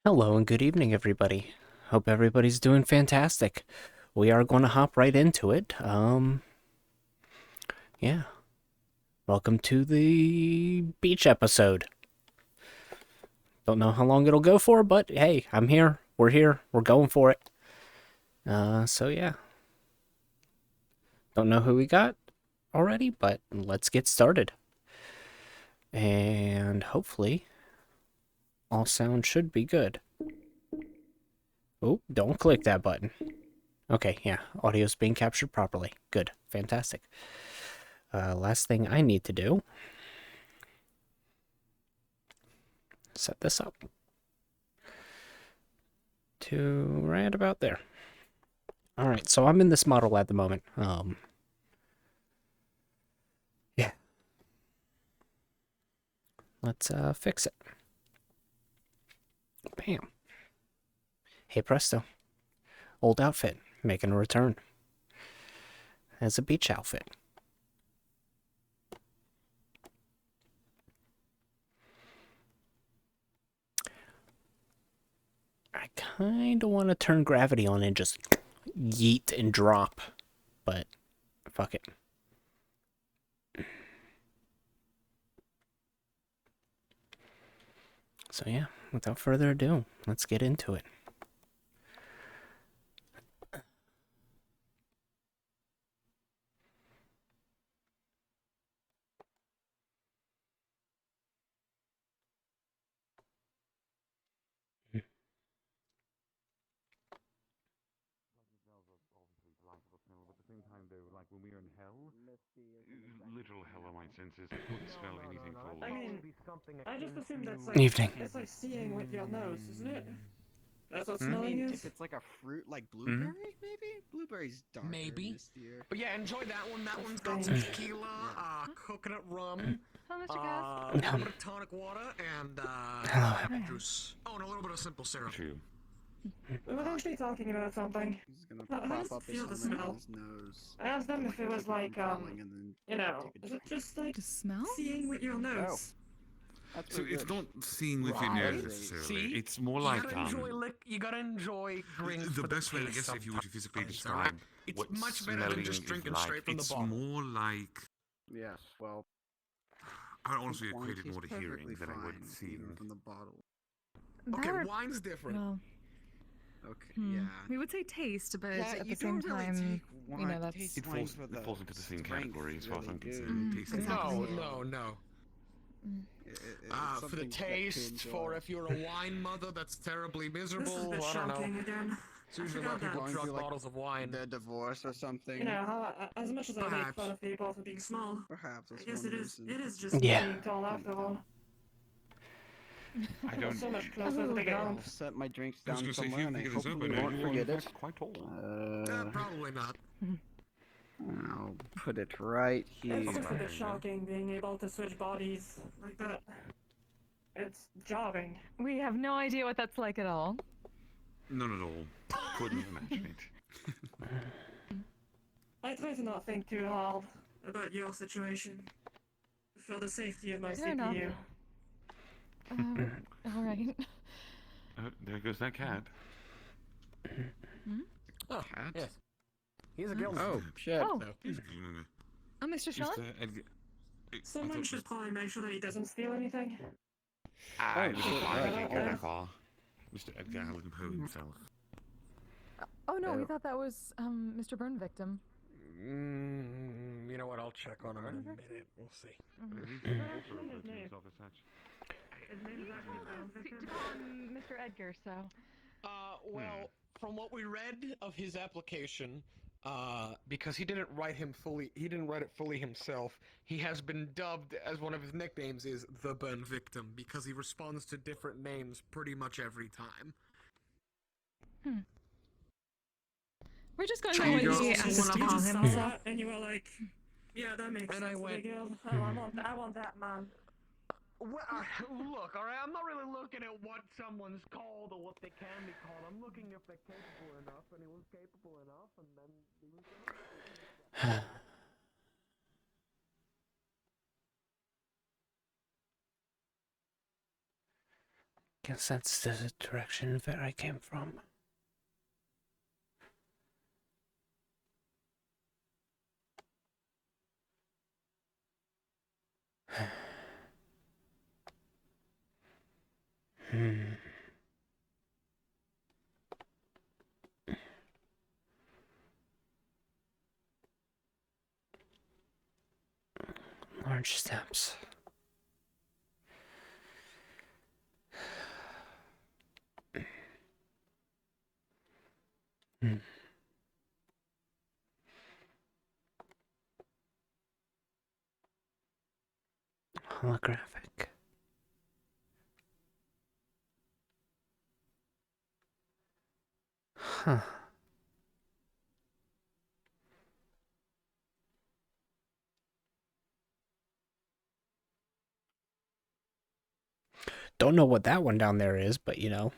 Hello and good evening, everybody. Hope everybody's doing fantastic. We are going to hop right into it. Yeah. Welcome to the beach episode. Don't know how long it'll go for, but hey, I'm here. We're here. We're going for it. So yeah. Don't know who we got already, but let's get started. And hopefully, all sound should be good. Oh, don't click that button. Okay, yeah, audio's being captured properly. Good, fantastic. Last thing I need to do, set this up to right about there. All right, so I'm in this model at the moment. Yeah. Let's fix it. Bam. Hey presto. Old outfit making a return as a beach outfit. I kind of want to turn gravity on and just yeet and drop, but fuck it. So yeah, without further ado, let's get into it. Like when we are in hell, literal hell on my senses, I couldn't smell anything falling. I mean, I just assume that's Evening. it's like seeing with your nose, isn't it? That's what I smelling mean, is. if it's like a fruit like blueberry, maybe? Blueberry's darker, Maybe. mistier. But yeah, enjoy that one. That one's got some tequila, coconut rum, Hello, Mr. Cass. a little bit of tonic water, and Hello. apple juice. Oh, and a little bit of simple syrup. True. We were actually talking about something. He's gonna How does pop up it feel his to helmet smell? in his nose. I asked them to, if it was keep it from like, falling and then you know, take a is it drink. just like To smell? seeing with your nose? That's So pretty it's good. not seeing with your Right. nose necessarily. See? It's more You like gotta enjoy drinks. the for best way, I taste guess, if you were to sometimes, physically alright? describe It's what much better smelling than just is drinking like, straight from the it's bottle. more like Yes, well, I would honestly wine equate it more to tastes hearing perfectly than I would fine, seeing. even from the bottle. Okay, That would- wine's different. Well, Okay, yeah. we would say taste, but Yeah, at you the same don't really time, take wine, you know, that's taste It wine falls, for it the falls into the same strength, category as far as really, I'm dude. concerned. Tasting exactly. No. It's For the something you get to taste, for enjoy. if you're a wine mother that's terribly This is a miserable, bit I don't know. shocking again. It's I usually forgot why people that. Going chug through, like, bottles of wine. The divorce or something. You know, how, as much as I make Perhaps. fun of people for being small, Perhaps I that's guess one it reason. is just Yeah. being tall after all. I We're don't. so much A closer to little the bit. ground. I'll set my drinks I was down going to say, if somewhere you and I pick this up, hopefully I know won't you are in forget it. fact quite tall. Probably not. I'll put it right It's here. just a bit shocking being able to switch bodies like that. It's jarring. we have no idea what that's like at all. None at all. Couldn't imagine it. I try to not think too hard about your situation. For the safety of my Fair enough. CPU. All right. There goes that cat. Oh, Cat? yes. He's a guild. Oh, shit. Oh, Just, Mr. Sean? Edgar. Someone should probably make sure that he doesn't steal anything. I Oh, was shit, I right. didn't go that far. Mr. Edgar Allan Poe himself. Oh no, we Oh. thought that was Mr. Burn victim. You know what? I'll check on him in a minute. We'll see. His name is actually Brown To Victor. call him Mr. Edgar, so. Well, from what we read of his application, because he didn't write it fully himself. He has been dubbed as one of his nicknames is the Burn Victim because he responds to different names pretty much every time. We're just going So by you what he just- asked you us to just call saw him. that and you were like, yeah, that makes And I sense. went, Big L. Oh, I want that man. Well, look, alright, I'm not really looking at what someone's called or what they can be called. I'm looking if they're capable enough, and he was capable enough, and then he was gonna... Guess that's the direction that I came from. Large steps. Holographic. Huh. Don't know what that one down there is, but you know.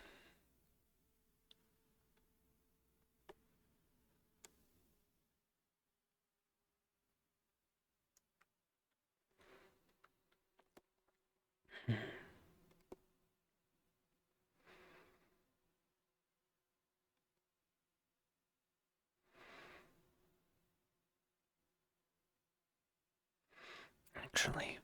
Actually.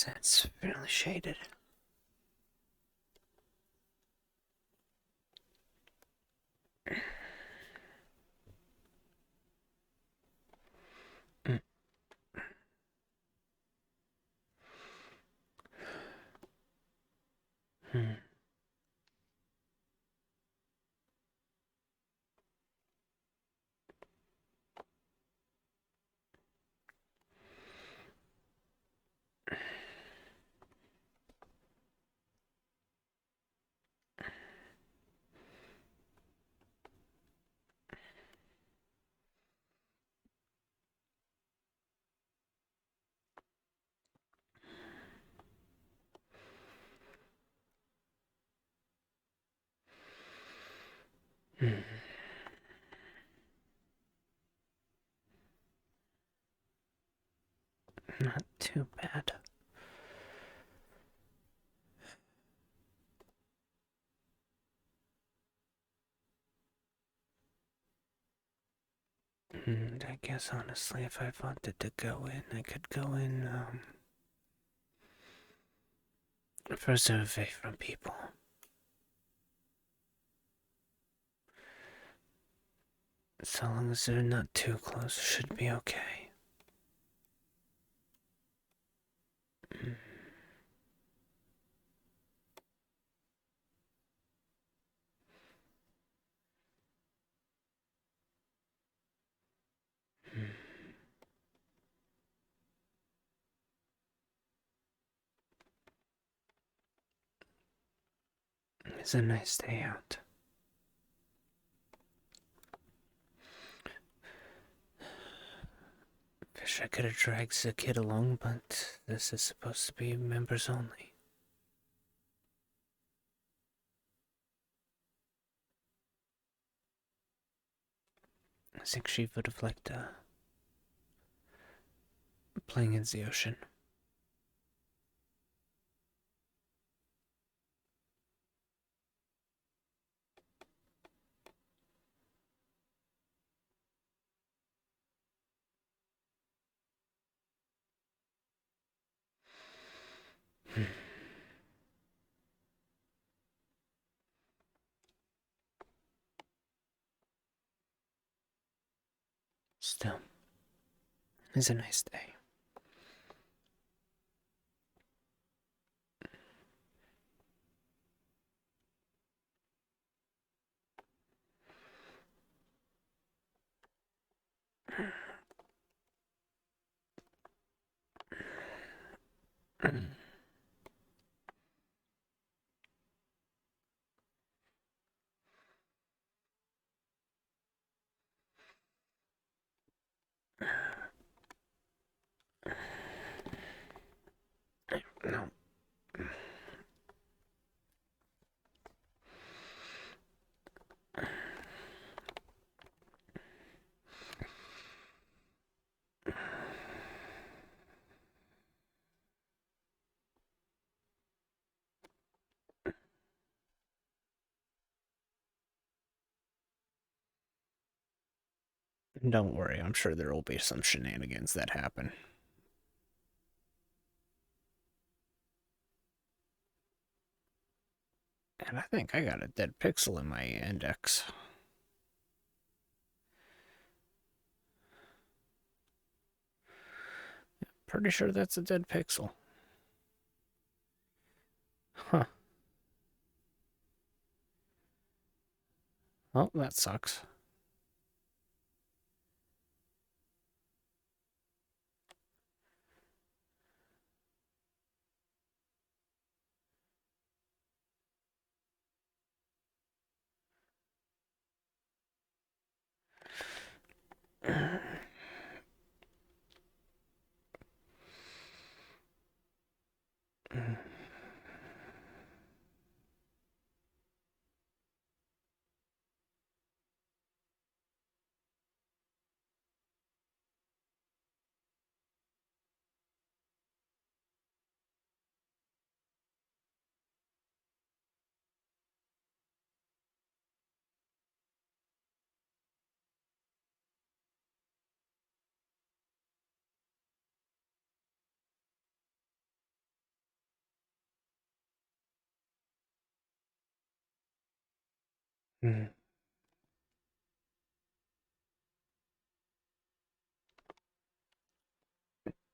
That's fairly shaded. Not too bad. I guess honestly, if I wanted to go in, I could go in, further away from people. So long as they're not too close, it should be okay. It's a nice day out. Wish I could have dragged the kid along, but this is supposed to be members only. I think she would have liked playing in the ocean. Still, it's a nice day. No. Don't worry, I'm sure there will be some shenanigans that happen. And I think I got a dead pixel in my index. Pretty sure that's a dead pixel. Huh. Oh, that sucks.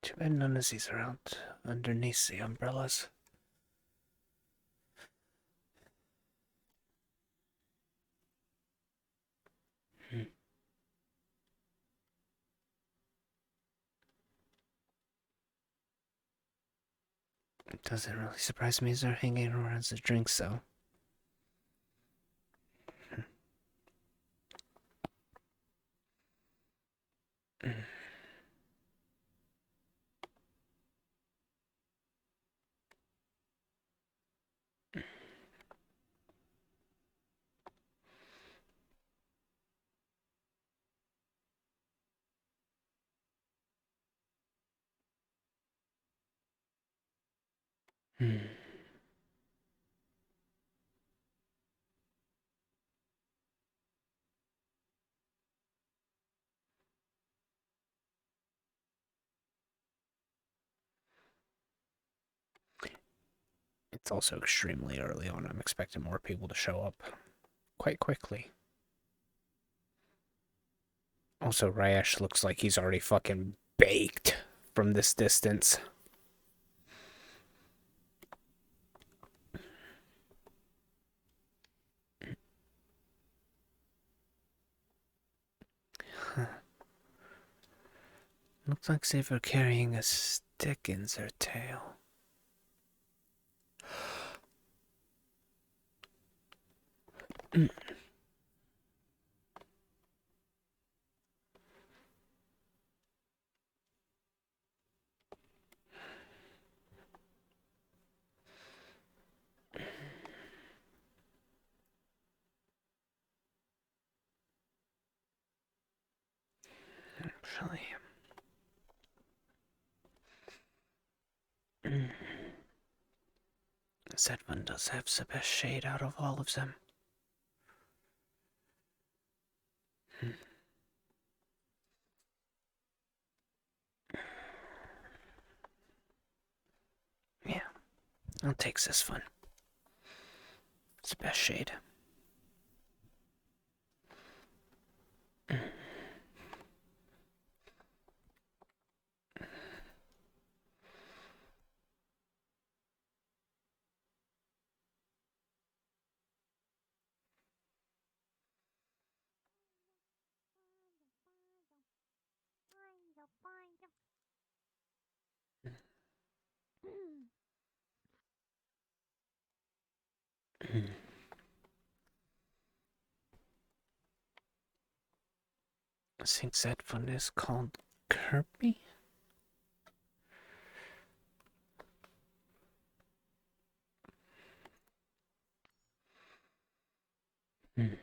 Too bad none of these are out underneath the umbrellas. It doesn't really surprise me as they're hanging around the drinks, though. It's also extremely early on. I'm expecting more people to show up quite quickly. Also, Ryash looks like he's already fucking baked from this distance. Looks like they were carrying a stick in their tail. Actually. That one does have the best shade out of all of them. Yeah, I'll take this one. It's the best shade. Sync that one is called Kirby. Hmm.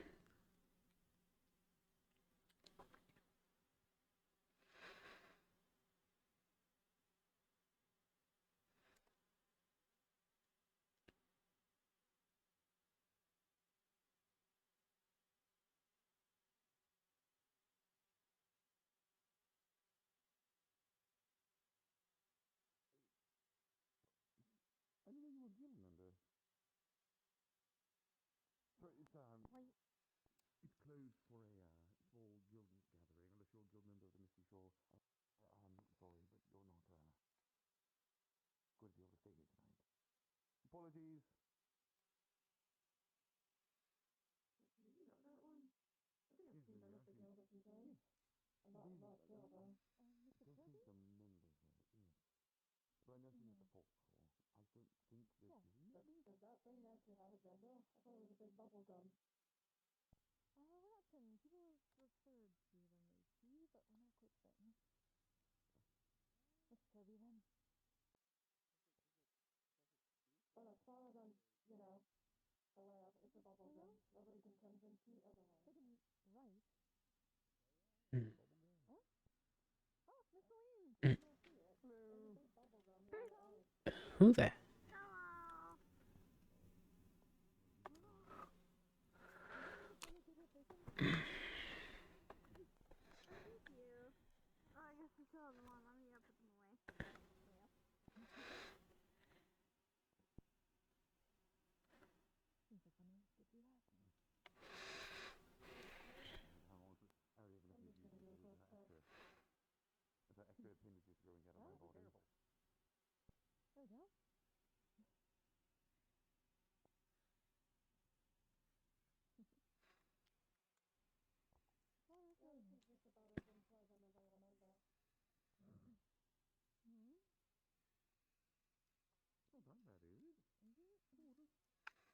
I didn't know you were a guild member. So it's it's closed for a small guild gathering unless you're a guild member of the Misty Shore. I'm sorry, but you're not going to be able to stay here tonight. Apologies. You know that one? I think I've seen that at the guild a few times. I'm not sure though. I don't think the members there, yes. But I know she's at the folk hall. I don't think they're doing it. Does that thing actually have a gender? I thought it was a big bubble gum. We're not certain. People referred to them as he, but we're not quite certain. It's Kirby then. But as far as I'm, aware, it's a bubble gum. Nobody can convince me otherwise. They can write. Hmm. Huh? Oh, Miss Celine! Mm. Hello. Bubble gum. Who the? Thank you. Oh, I guess I still have them on. Let me put them away. Seems like one of us could do that. How long is it? I already have enough issues with that extra. That extra appendages growing out of my body. There we go. Oh, that's really nice. Just about as unpleasant as I remember. Mm-hmm. Not that bad, is it?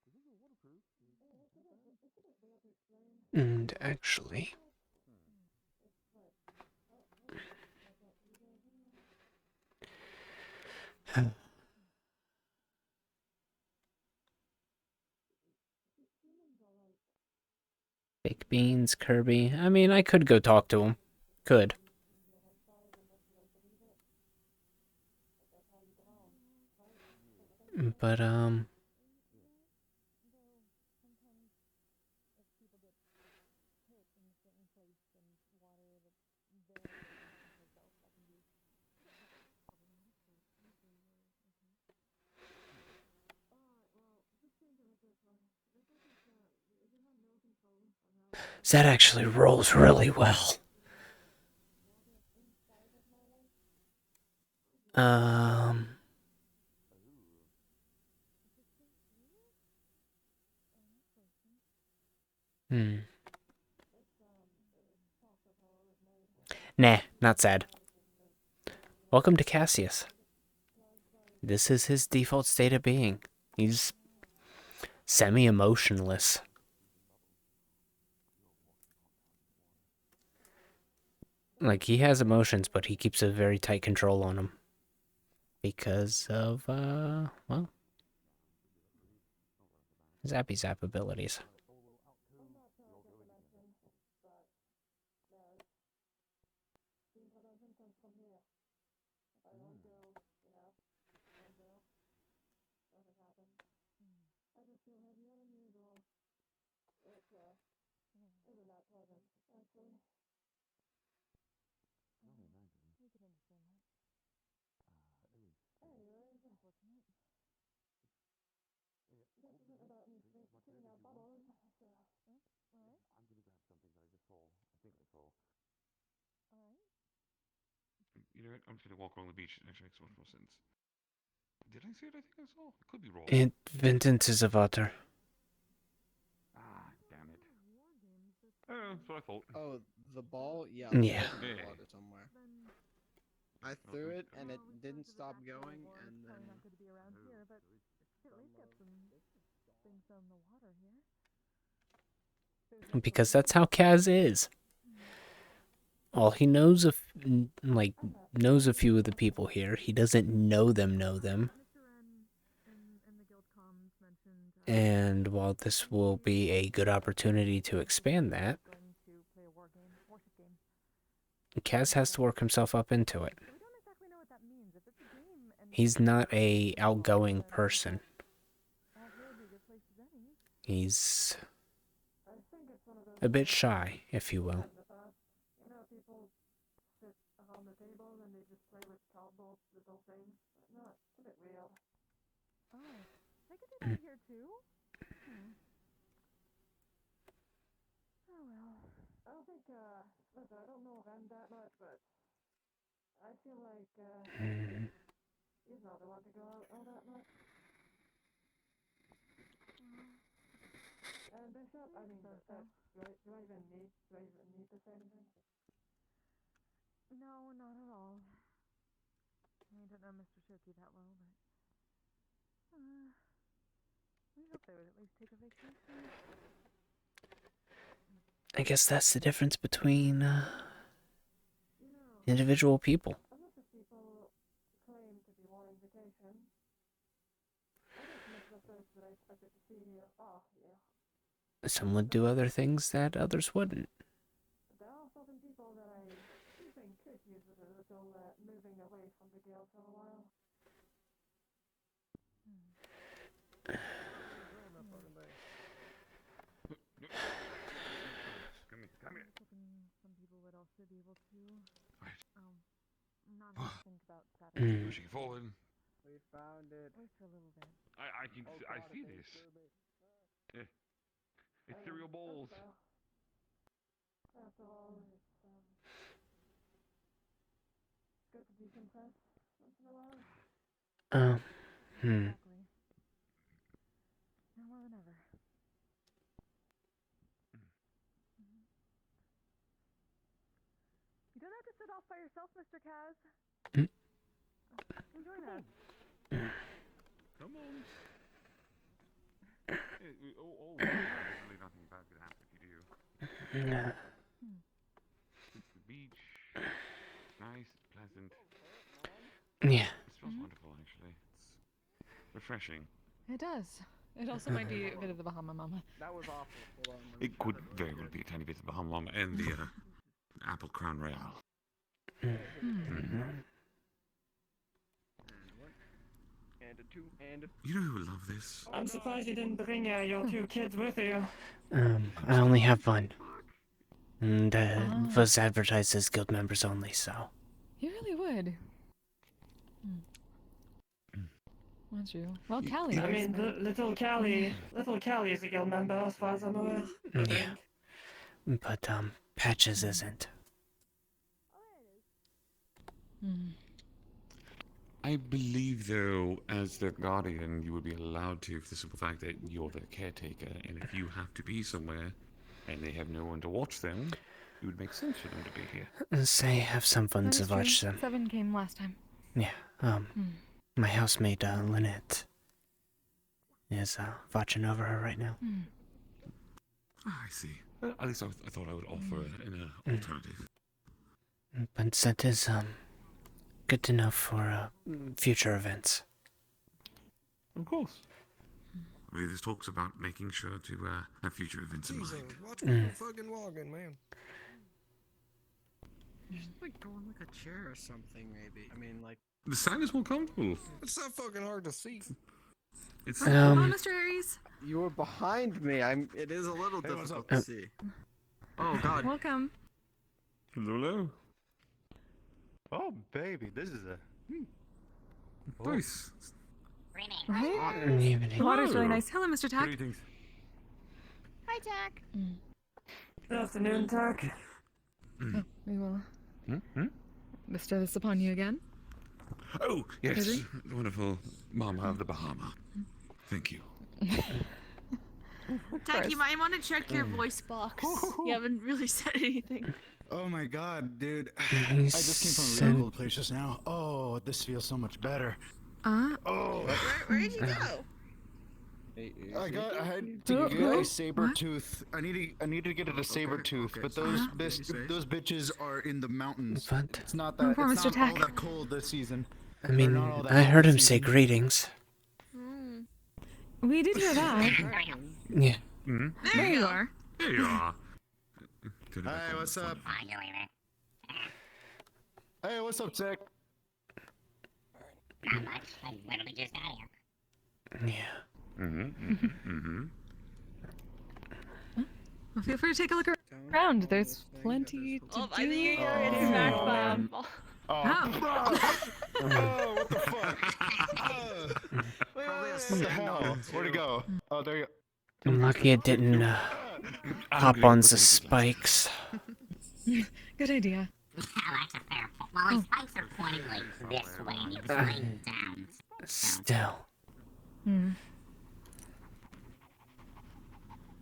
This is waterproof. It's a bit weird to explain. And actually, baked beans, Kirby. I mean, I could go talk to him. Could. But, Though sometimes if people get hit in a certain place and water that's there someplace else, that can be problematic, but usually you're okay. Alright, well, just changing it this way. This is have no control on how that actually rolls really well. Um. Hmm. Nah, not sad. Welcome to Kassius. This is his default state of being. He's semi-emotionless. Like, he has emotions, but he keeps a very tight control on them. Because of, well, Zappy Zap abilities. I just feel heavier than usual. It isn't that pleasant, actually. I can only imagine. We can understand that. Anyways, Unfortunate. this isn't about me spitting out bubbles, so... Alright. I'm gonna grab something that I just saw. I think I saw. Alright. You know what? I'm just gonna walk along the beach. It actually makes much more sense. Did I see it? I think I saw. I could be wrong. It Vincent is a water. Ah, damn it. Oh, that's what I thought. Oh, the ball? Yeah. Yeah. It's in the Yeah. water somewhere. Then, I threw it and it we didn't suppose stop if it's going, warm, and it's then probably not good to be around here, but at least get some things out in the water here. There's Because actually- that's how Kaz is. Well, he knows knows a few of the people here. He doesn't know them. Mr. Wren and the guild comms mentioned And while this will be a good opportunity to expand that, going to play a war game, worship game. Kaz has to work himself up into it. So we don't exactly know what that means. If it's a game and He's not a outgoing person. out here would be a good place as any. He's I think it's one of those a bit things shy, if you will. in the past. You know, people sit around the table and they just play with cardboard little things. No, it's a bit weird. Oh, they could do that here too. Oh well. I don't think, listen, I don't know Ren that much, but I feel like, he's not the one to go out all that much. And Bishop, I mean, do I even need to say anything? No, not at all. I don't know Mr. Shoki that well, but we hope they would at least take a vacation. I guess that's the difference between You know, individual people. a lot of people claim to be wanting vacation. I guess most of the folks that I expected to see here are here. Some would do other things that others wouldn't. There are certain people that I do think could use a little moving away from the guild for a while. Come here. Hoping some people would also be able to Right. not have to think about Saturday. Pushing forward. We found it. At least for a little bit. I can I see this. It's cereal bowls. After all, it's good to decompress once in a while. Exactly. Now more than ever. You don't have to sit off by yourself, Mr. Kaz. Come join us. Come on. Hopefully nothing bad could happen if you do. It's the beach. Nice, pleasant. Yeah. It smells wonderful, actually. It's refreshing. It does. It also might be a bit of the Bahama Mama. That was awful. Hold on. It could very well be a tiny bit of the Bahama Mama and the Apple Crown Royale. And one. And a two. And a... You know who would love this? I'm surprised you didn't bring your two kids with you. I only have one. And it was advertised as guild members only, so. You really would. That's true. Well, Callie. I mean, little Callie is a guild member as far as I'm aware. I Yeah. think. But, Patches isn't. I believe, though, as their guardian, you would be allowed to, for the simple fact that you're their caretaker, and if you have to be somewhere, and they have no one to watch them, it would make sense for them to be here. Say, have some fun to watch them. 7 came last time. Yeah, my housemate, Lynette, is, watching over her right now. Ah, I see. At least I thought I would offer an alternative. But that is, good to know for, future events. Of course. I mean, this talks about making sure to have future events in Jesus, mind. watch me fucking walking, man. Just like go on like a chair or something, maybe. I mean, like. The sand is more comfortable. It's not fucking hard to see. It's Mr. Aries. You were behind me. It is a little Hey, what's difficult up? to see. Oh God. Welcome. hello. Oh, baby, this is a. Nice. Right? Evening. Water's really Hello. nice. Hello, Mr. Tack. Greetings. Hi, Tack. Good afternoon, Tack. We will Hmm? bestow this upon you again. Oh, yes. Busy? The wonderful Mama of the Bahama. Thank you. Tack, you might want to check your voice box. You haven't really said anything. Oh my god, dude. He I just came from a said- really cold place just now. Oh, this feels so much better. Oh, Where'd you go? I had Who- to get who? a saber tooth. I need to get it a saber tooth, but those those bitches are in the mountains. What? It's not Oh, that poor it's Mr. not all Tack. that cold this season. I Or mean, not all that I hot heard this him say season. greetings. We did hear that. Yeah. Hmm? There you are. There you are. Hey, what's up? Hey, what's up, Tech? Not much. I literally just got here. Yeah. Well, feel free to take a look around. There's plenty to do. I think you're getting smacked by a ball. Oh, what the fuck? What the hell? Where'd it go? Oh, there you go. I'm lucky it didn't hop on the spikes. Good idea. Yeah, that's a fair point. Well, the spikes are pointing like this way, and you slide down. Still.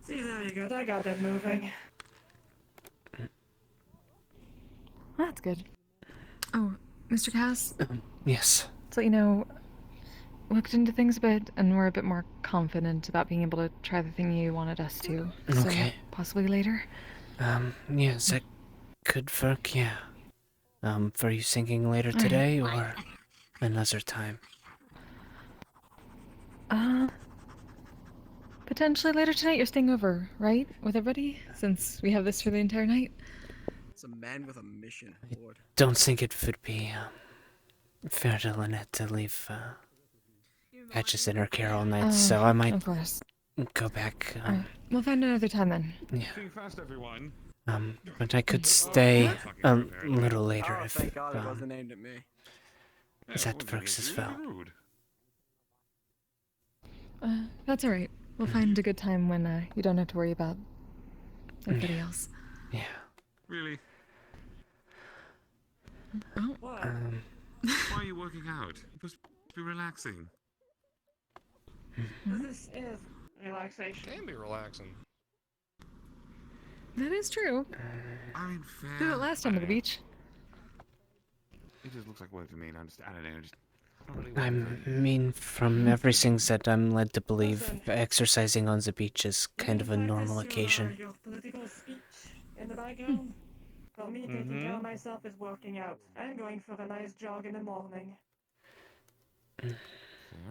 See, there you go. I got that moving. That's good. Oh, Mr. Cass, Yes. so you know, looked into things a bit, and we're a bit more confident about being able to try the thing you wanted us to. So Okay. possibly later. Yes, that could work, yeah. For you singing later today or another time? Potentially later tonight. You're staying over, right, with everybody, since we have this for the entire night. It's a man with a mission, Lord. Don't think it would be fair to Lynette to leave Patches in her care all night, so I might Of course. go back. Alright, we'll find another time then. Yeah. Think fast, everyone. But I could stay a little later Oh, if thank God it wasn't aimed at me. that works as well. Rude. That's alright. We'll find a good time when you don't have to worry about everybody else. Yeah. Really? Oh. Why are you working out? You're supposed to be relaxing. This is relaxation. Can be relaxing. That is true. I mean, fair. Did it last time at the beach. It just looks like work to me, and I don't know. I mean, from everything that I'm led to believe, exercising on the beach is kind of a normal occasion. Your political speech in the background. For me, taking care of myself is working out. I'm going for a nice jog in the morning. Fair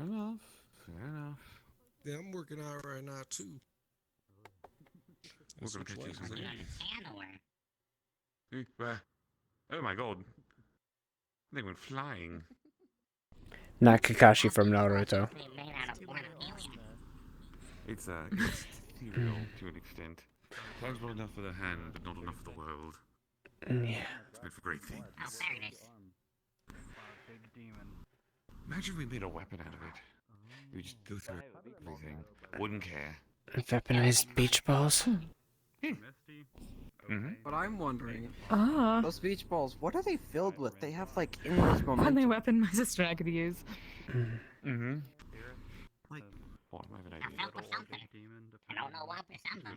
enough. Fair enough. Yeah, I'm working out right now too. We're gonna catch you some You understand or? Where? Oh my god. They went flying. Not Kakashi from Naruto. It's ethereal to an extent. Time's well enough for the hand, but not enough for the world. Yeah. It's meant for great things. Oh, there it is. Imagine we made a weapon out of it. We just go through everything. Wouldn't care. Weaponized beach balls? But I'm wondering, Ah. those beach balls, what are they filled with? They have like endless Finally, momentum. a weapon my sister and I could use. Like, what? I have an I'm idea. filled with something. I don't know what, but something.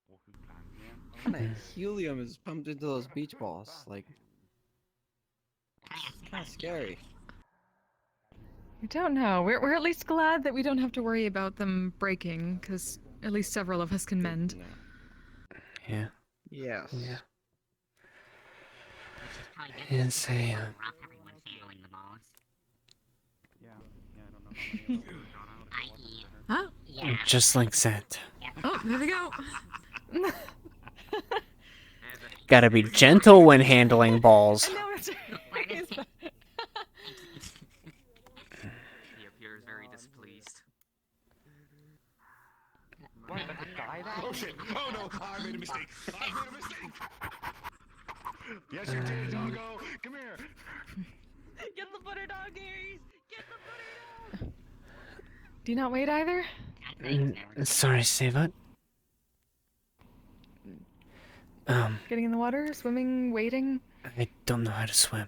What kind of helium is pumped into those beach balls? Like, kind of scary. We don't know. We're at least glad that we don't have to worry about them breaking, because at least several of us can mend. Yeah. Yes. Yeah. It's a, Huh? just like that. Oh, there we go. Gotta be gentle when handling balls. And now it's He appears very displeased. What? That's a guy that? Oh shit! Oh no! I made a mistake! I made a mistake! Yes, you did, doggo! Come here! Get the butter doggies! Get the butter dog! Do you not wait either? Sorry, say what? Getting in the water, swimming, wading? I don't know how to swim.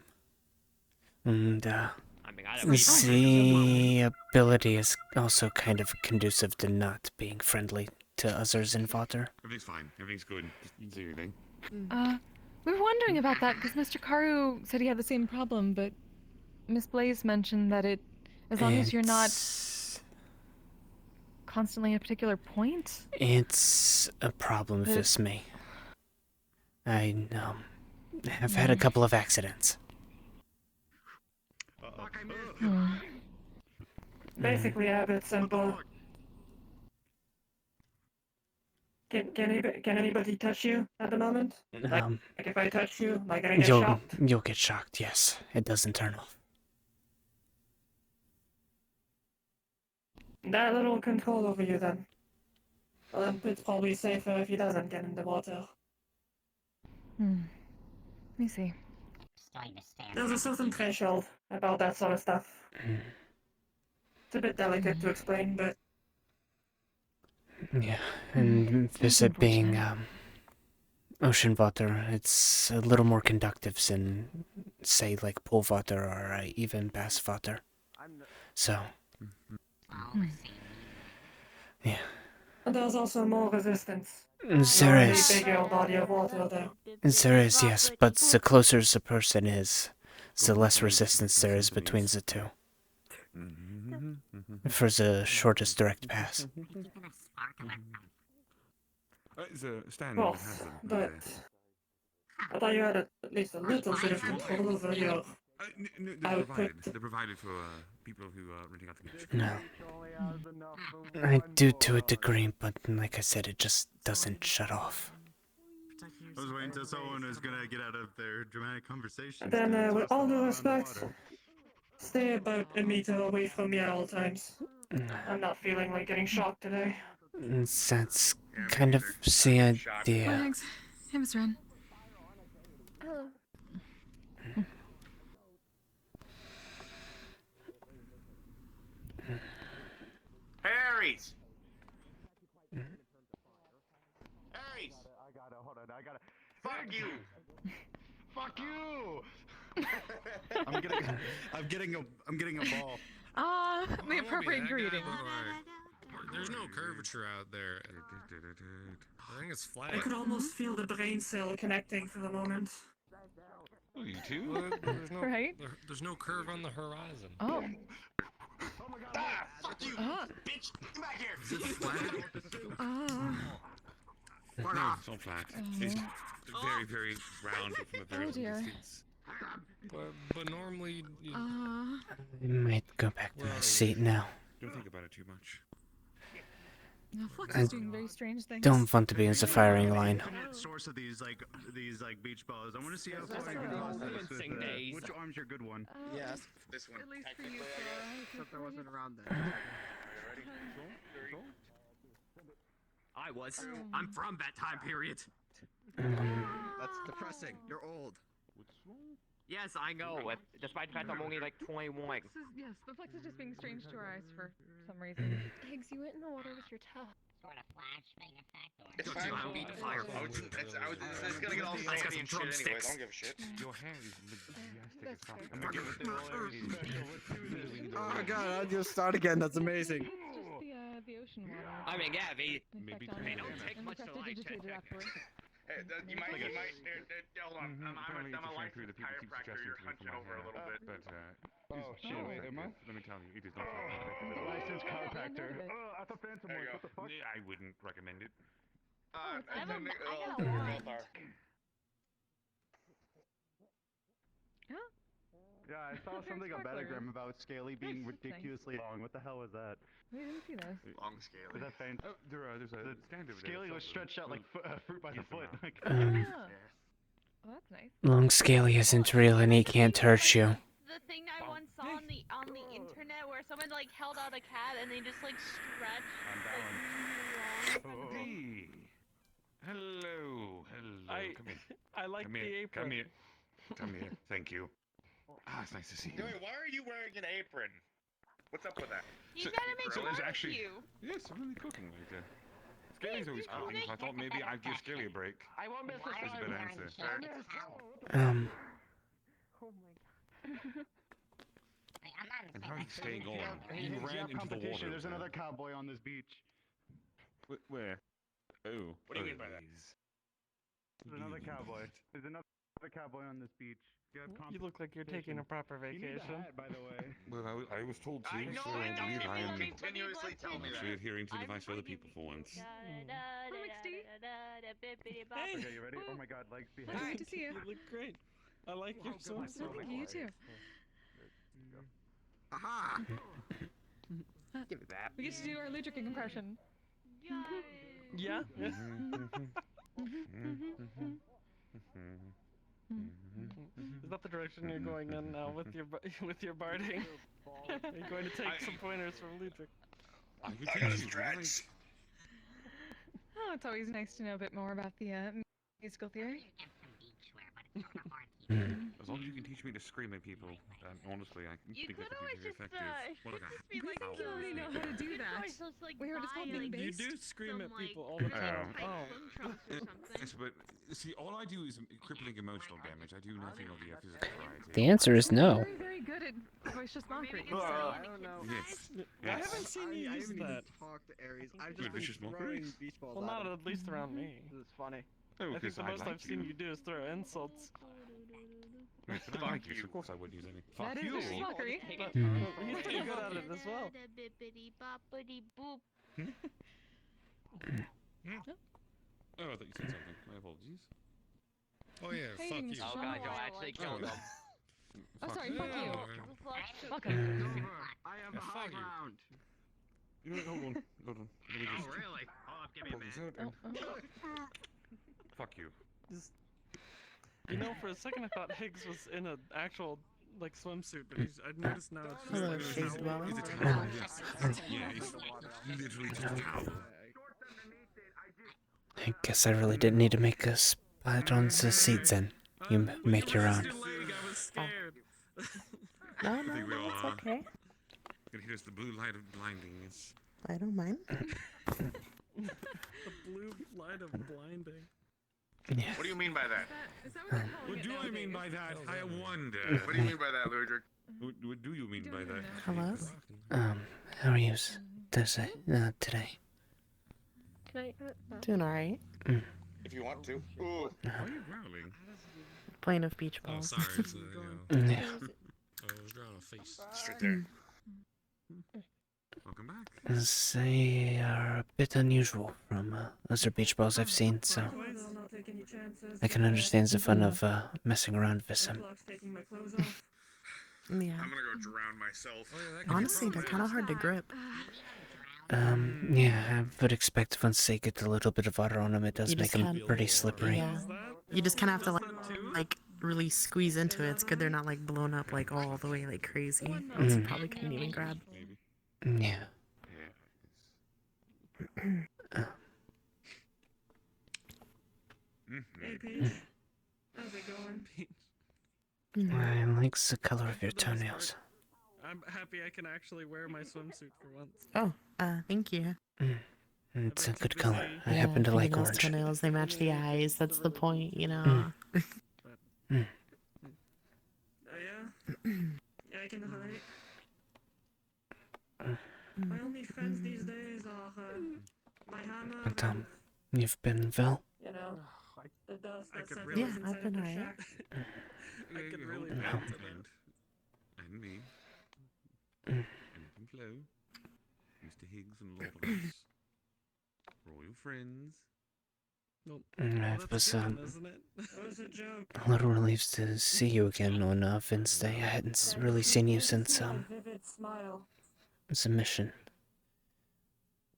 And, I mean, I the ability is also kind of conducive to not being friendly to others in water. Everything's fine. Everything's good. Just do your thing. We were wondering about that because Mr. Karu said he had the same problem, but Miss Blaze mentioned that as long as you're not... constantly at a particular point? It's a problem if But- it's me. I have had a couple of accidents. Basically, it's simple. Can anybody touch you at the moment? Like if I touch you, like I get shocked? You'll get shocked, yes. It doesn't turn off. That little control over you then. Well, it's probably safer if he doesn't get in the water. Let me see. There's a certain threshold about that sort of stuff. It's a bit delicate to explain, but Yeah, and visit being ocean water, it's a little more conductive than, say, like pool water or even bass water. So, yeah. and there's also more resistance. There is. Bigger body of water there. There is, yes, but the closer the person is, the less resistance there is between the two. For the shortest direct pass. It's a standard Well, hazard. but I thought you had at least a little bit of control over your output. They're provided for people who are renting out the beach. No. I do to a degree, but like I said, it just doesn't shut off. I was waiting until someone was gonna get out of their dramatic conversation. Then, with all due respect, stay about a meter away from me at all times. I'm not feeling like getting shocked today. That's kind of the idea. Thanks. Hey, Miss Ren. Aries! Aries! I got it, hold on, I got it. Fuck you! Fuck you! I'm getting a ball. The appropriate greeting. There's no curvature out there. I think it's flat. I could almost feel the brain cell connecting for the moment. Oh, you too? Well, there's no, Right? There's no curve on the horizon. Oh. Ah, fuck you, bitch! Come back here! Is it flat? Fuck No, off. it's not flat. It's very, very round from a very long dear. distance. But normally, I might go back to my seat now. Don't think about it too much. No, Flux I is doing very strange things. don't want to be in the firing line. Source of these beach balls. I want to see how far you can toss this with, which arm's your good one? Yes. This one. At least for you, Except I wasn't around then. I was. I'm from that time period. That's depressing. You're old. Yes, I know. Despite the fact I'm only like 21. Yes, the Flex is just being strange to our eyes for some reason. Eggs, you went in the water with your toe. Sort of flashbang effect or It's Don't fine. you allow me to fire? It's gonna get all I got salty some and shit anyway. drumsticks. Don't give a shit. Your hair is majestic as fuck. fair. I'm gonna give it Oh god, I'll just start again. That's amazing. Just the ocean water. I mean, yeah, they Maybe don't take much to like. Hey, you might, hold on. I'm a licensed chiropractor. You're hunching over a little bit. But, Oh shit, wait, am I? let me tell you, it is not The licensed chiropractor. Yeah. Oh, I thought Phantom There you was. go. What the fuck? I wouldn't recommend it. I got a We wand. both are. Yeah, I saw something on Metagram about Scaly being Interesting. ridiculously long. What the hell was that? We didn't see this. Long scale. Is that faint? Oh, there's a stand over there. Scaly was stretched out like fruit by the foot. Like, Oh, that's nice. Long Scaly isn't real and he can't hurt you. The thing I once saw on the internet where someone like held out a cat and they just like stretched like really long. Hello. Come here. I like Come the here. apron. Come here. Come here. Thank you. Ah, it's nice to see you. Wait, why are you wearing an apron? What's up with that? You So- gotta make so there's barbecue. Yes, I'm really cooking like that. Scaly's always cooking, so I thought maybe I'd give Scaly a break. I won't miss That's a better answer. Oh my god. And how are you staying on? You Hey, ran into the competition. water. There's another cowboy on this beach. Where? Oh. What do you mean by that? There's another cowboy. There's another a cowboy on this beach. You look like you're taking a proper You need a vacation. hat, by the way. Well, I was told to, I know, so I I believe I am continuously tell me actually that. adhering to the advice of other people for once. Hey, Okay, you ready? Oh my god, legs be good to see you. You look great. I like your swimsuit. Oh, thank you, you too. Aha! Give me that. We get to do our Ludwig impression. Yeah? Is that the direction you're going in now with your with your barding? Are you going to take some pointers from Ludwig? I could teach you, right? Oh, it's always nice to know a bit more about the musical theory. As long as you can teach me to scream at people, honestly, I think that could be very effective. Well, like We think you already know how to do that. We heard it's called being You based. do scream at people all the time. Yes, but see, all I do is crippling emotional damage. I do nothing of the physical variety. The answer is no. Very, very good at voicious mockery. I don't know. Yes. I haven't seen you I use haven't even that. talked to Aries. I've Good just been vicious mockery? throwing beach balls Well, at not him. at least around me. This is funny. Oh, I think the because most like I've seen you do is throw insults. Yes, but I like you, so of course I wouldn't use any. That Fuck is you! vicious mockery. But he's pretty good at it as well. Oh, I thought you said something. My apologies. Oh yeah, Hey, fuck you. Mr. Oh god, you actually killed him. Oh, sorry, fuck you. Fuck I have the high fuck you. ground. Hold on. Let me just really? Hold up, give me a pull this minute. out and... Fuck you. You know, for a second I thought Higgs was in an actual like swimsuit, but I've noticed now it's just Hello, like Shades a Dweller. It's a towel, yes. Yeah, it's literally just a towel. I guess I really didn't need to make a spot on the seats then. You make your own. Too late, I was scared. No, I no, think we no, all it's are. okay. Here's the blue light of blinding. It's... I don't mind. The blue light of blinding. Yeah. What do you mean by that? Is that what What do I mean by that? I wonder. What do you mean by that, Ludwig? What do you mean by that? Hello? How are you today? Can I? Doing alright. If you want to. Ooh. Why are you growling? Playing with beach Oh, balls. sorry. It's, Yeah. Oh, I was drawing a face. Straight there. Welcome back. They are a bit unusual from other beach balls I've seen, so I can understand the fun of messing around with them. Yeah. I'm gonna go drown myself. Honestly, they're kind of hard to grip. Yeah, I would expect once they get a little bit of water on them, it does You make just them can't- pretty slippery. Yeah. You just kind of have to like really squeeze into it. It's good they're not like blown up like all the way like crazy. Else you probably couldn't even grab. Maybe. Yeah. Hey, Peach. How's it going? I like the color of your toenails. I'm happy I can actually wear my swimsuit for once. Oh, thank you. It's a good color. I Yeah, happen to like fingernails, orange. toenails, they match the eyes. That's the point, you know. Yeah? Yeah, I can relate. My only friends these days are my hammer But, and, you've been well? you know, the dust that settles really- Yeah, inside I've been the alright. shack. I could really hold vent on, to and, that. and me. And Flo. Mr. Higgs and Lord of Us. Royal friends. Well, It was that's good, isn't it? That was a joke. a little relieved to see you again on Wednesday. I hadn't really seen you since My vivid smile. the mission.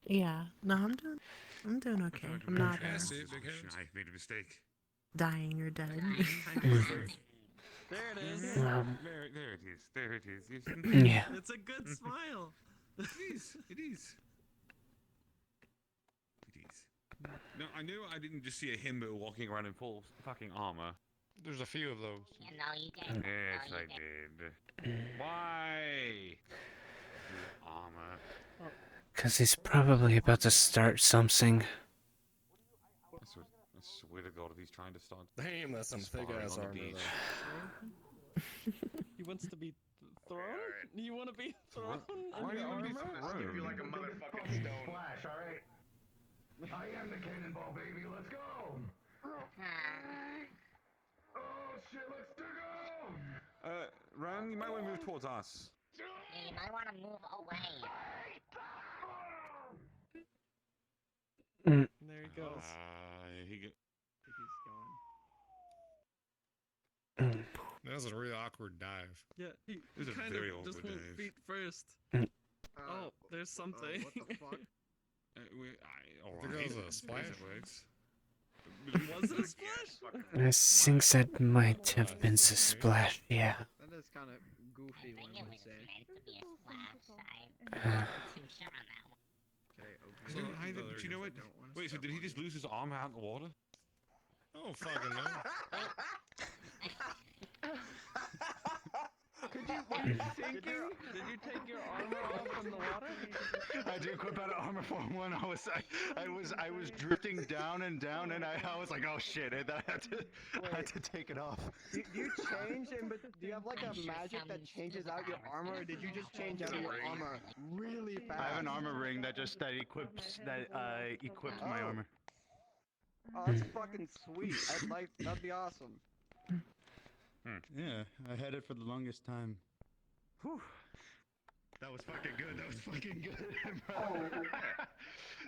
Yeah. No, I'm doing okay. I'm not That's it, big heads. I made a mistake. dying or dead. There it is. There it is. There it is. Yeah. It's a good smile. It is. It is. It is. No, I knew I didn't just see a himbo walking around in full fucking armor. There's a few of those. You know you did. Yes, No, I you did. Why? Armor. Because he's probably about to start something. I swear to God, if he's trying to start. Damn, that's some thick sparring ass on the armor beach. though. He wants to be thrown? You want to be thrown? Why do you want to be Skip you like a motherfucking stone. Flash, alright? I am the cannonball, baby. Let's go! Oh, Ran, you might want to move towards us. Yeah, you might want to move away. Mm. There he goes. He I think he's going. That was a really awkward dive. Yeah, he It was a kind very of just awkward went dive. feet first. Oh, there's something. What the fuck? There goes a splash. Was it a splash? I think that might have been a splash, yeah. That is kind of goofy, one would say. Uh, Okay, So, do you know what? Wait, so did he just lose his arm out in the water? Oh, fucking no. Did you take your armor off from the water? I did equip out of armor form 1. I was drifting down and down, and I was like, oh shit! And I had to take it off. Do you change do you have like a magic that changes out your armor, or did you just change out your armor really fast? I have an armor ring that equips my armor. Oh, that's fucking sweet. That'd be awesome. Yeah, I had it for the longest time. Whew. That was fucking good. That was fucking good.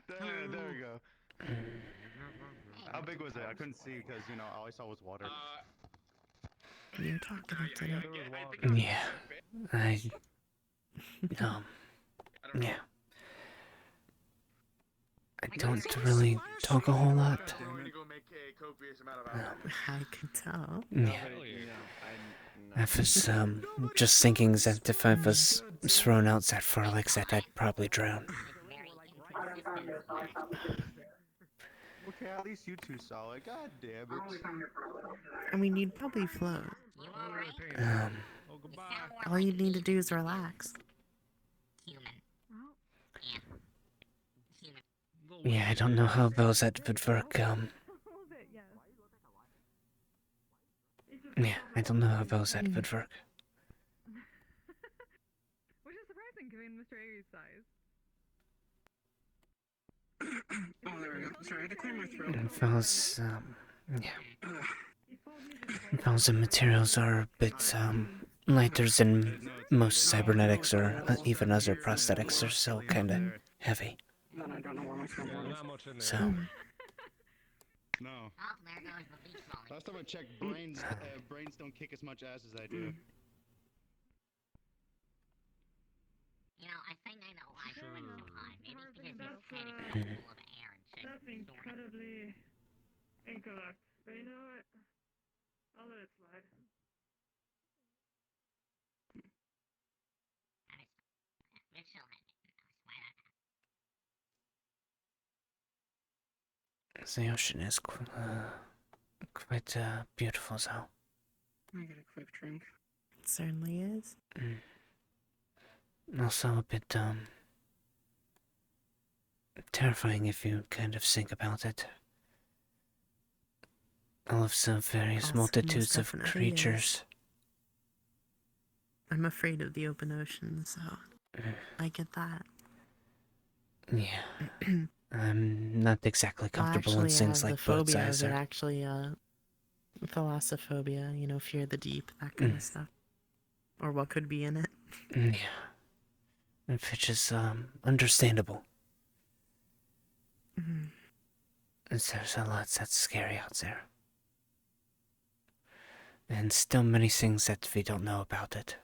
There we go. How big was it? I couldn't see because all I saw was water. You're talking to yeah. Yeah. I don't really talk a whole lot. I can tell. Yeah. I was just thinking that if I was thrown out that far like that, I'd probably drown. Okay, at least you two saw it. God damn it. I mean, you'd probably float. All you need to do is relax. Yeah, I don't know how well that would work. Yeah, I don't know how well that would work. Which is surprising given Mr. Aries' size. Oh, there we go. Sorry, I had to clear my throat. And those, those materials are a bit, lighter than most cybernetics or even other prosthetics are so kinda heavy. Then I don't know where my throat was. So. No. Last time I checked, brains don't kick as much ass as I do. You know, I think I know why she went so high. Maybe it's because he was trying to get full of air and shit. That's incredibly incorrect. But you know what? I'll let it slide. The ocean is quite beautiful, though. I get a quick drink. It certainly is. Also a bit, terrifying if you kind of think about it. All of the various Also, multitudes most of definitely creatures. is. I'm afraid of the open ocean, so I get that. Yeah. I'm not exactly comfortable in things like boats phobias either. are actually thalassophobia, fear of the deep, that kind of stuff. Or what could be in it. Yeah. Which is, understandable. There's a lot that's scary out there. And still many things that we don't know about it.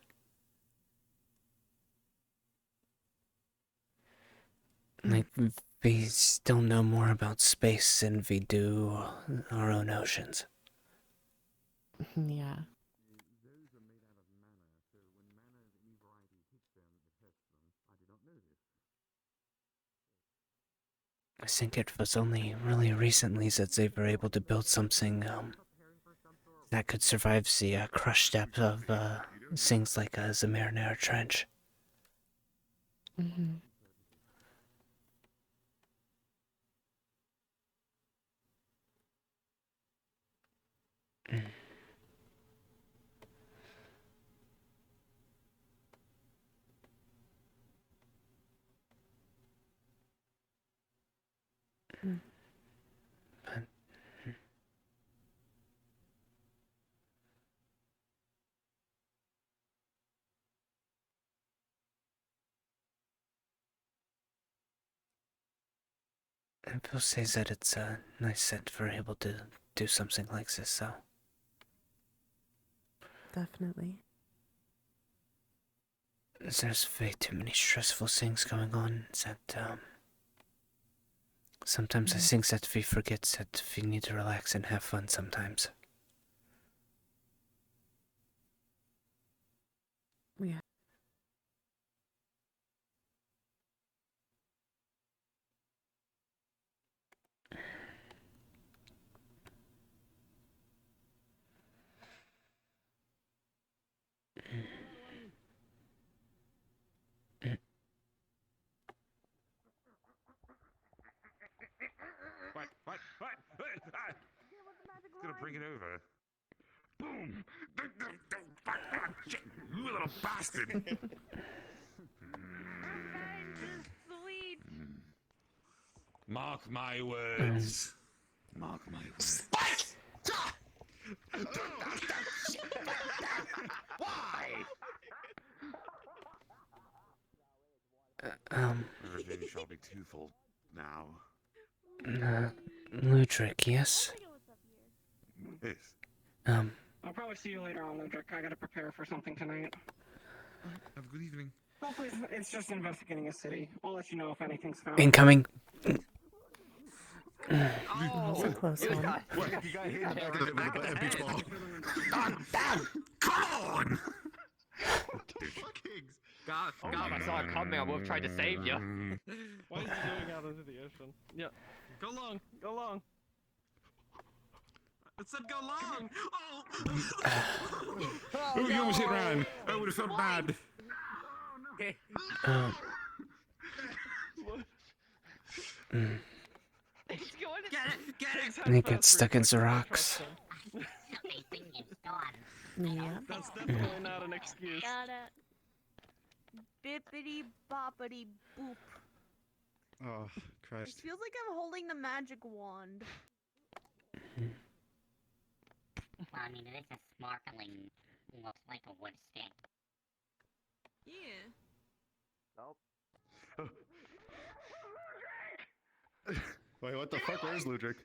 Like, we still know more about space than we do our own oceans. Yeah. I think it was only really recently that they were able to build something, that could survive the crush depth of, things like the Marinara Trench. People say that it's nice that we're able to do something like this, so. Definitely. There's way too many stressful things going on that, sometimes I think that we forget that we need to relax and have fun sometimes. Yeah. What? Ah! Gonna bring it over. Boom! You little bastard! Sweet. Mark my words. Mark my words. Why? Revenge shall be twofold now. Ludric, yes? Yes. I'll probably see you later on, Ludric. I gotta prepare for something tonight. Have a good evening. Hopefully, it's just investigating a city. I'll let you know if anything's found. Incoming! That was a close one. What? You got hit in the back of the beach ball. Come on! God, I saw it coming. I would have tried to save you. Why is he going out into the ocean? Yeah. Go long. Go long. It said go long. Oh, you almost hit Ryan. I would have felt bad. He's going to Get it. And he gets stuck in the rocks. Yeah. That's definitely not an excuse. Got it. Bippity boppity boop. Oh, It Christ. feels like I'm holding the magic wand. Well, I mean, it is a sparkling, looks like a wood stick. Yeah. Nope. Wait, what the fuck? Where's Ludric?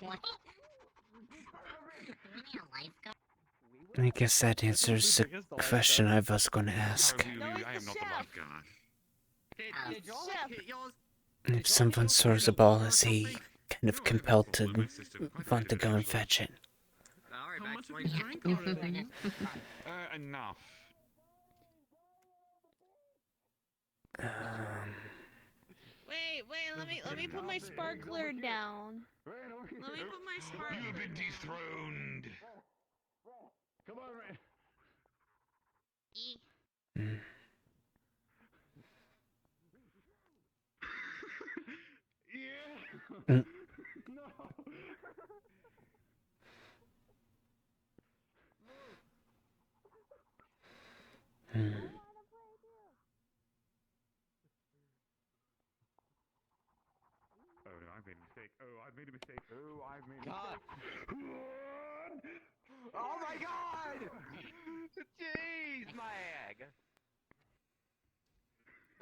What? I guess that answers the question I was going to ask. I am not the lifeguard. Did y'all hit y'all's? If someone throws a ball, is he kind of compelled to want to go and fetch it? Alright, How back much to of my you drink already? Enough. Wait, let me put my sparkler down. Let me put my sparkler. You have been dethroned. Come on, Ray. Mm. No. Oh no, I've made a mistake. Oh, I've made a mistake. Oh, I've made a God. mistake. Oh my God! Jeez, my egg.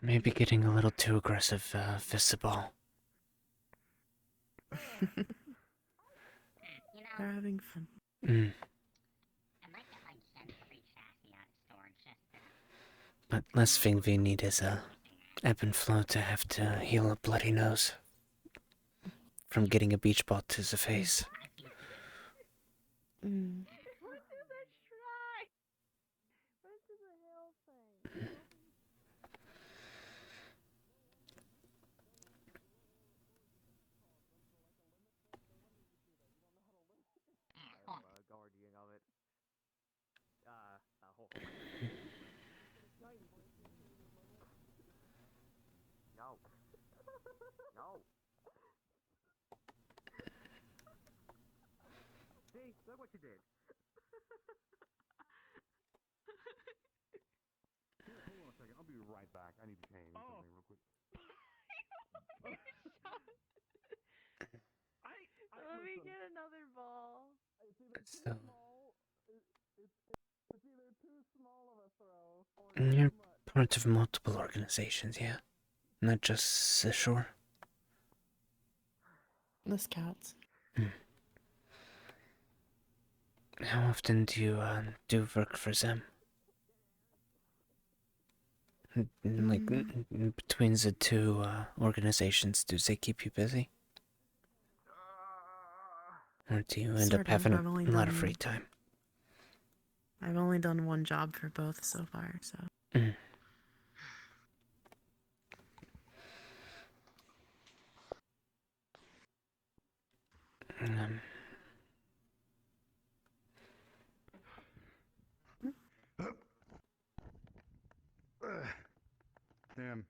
Maybe getting a little too aggressive, Visible. They're having fun. But last thing we need is a ebb and flow to have to heal a bloody nose from getting a beach ball to the face. Mm. What did I try? What did the hell thing? Guardian of it. No. No. See, look what you did. Hold on a second. I'll be right back. I need to change something real quick. Let me get another ball. So, It's either too small of a throw or you're part of multiple organizations, yeah? not just the shore. The scouts. How often do you do work for them? Like between the two organizations, do they keep you busy? Or do you end up Sort of, having I've only a lot of done- free time? I've only done one job for both so far, so. Damn.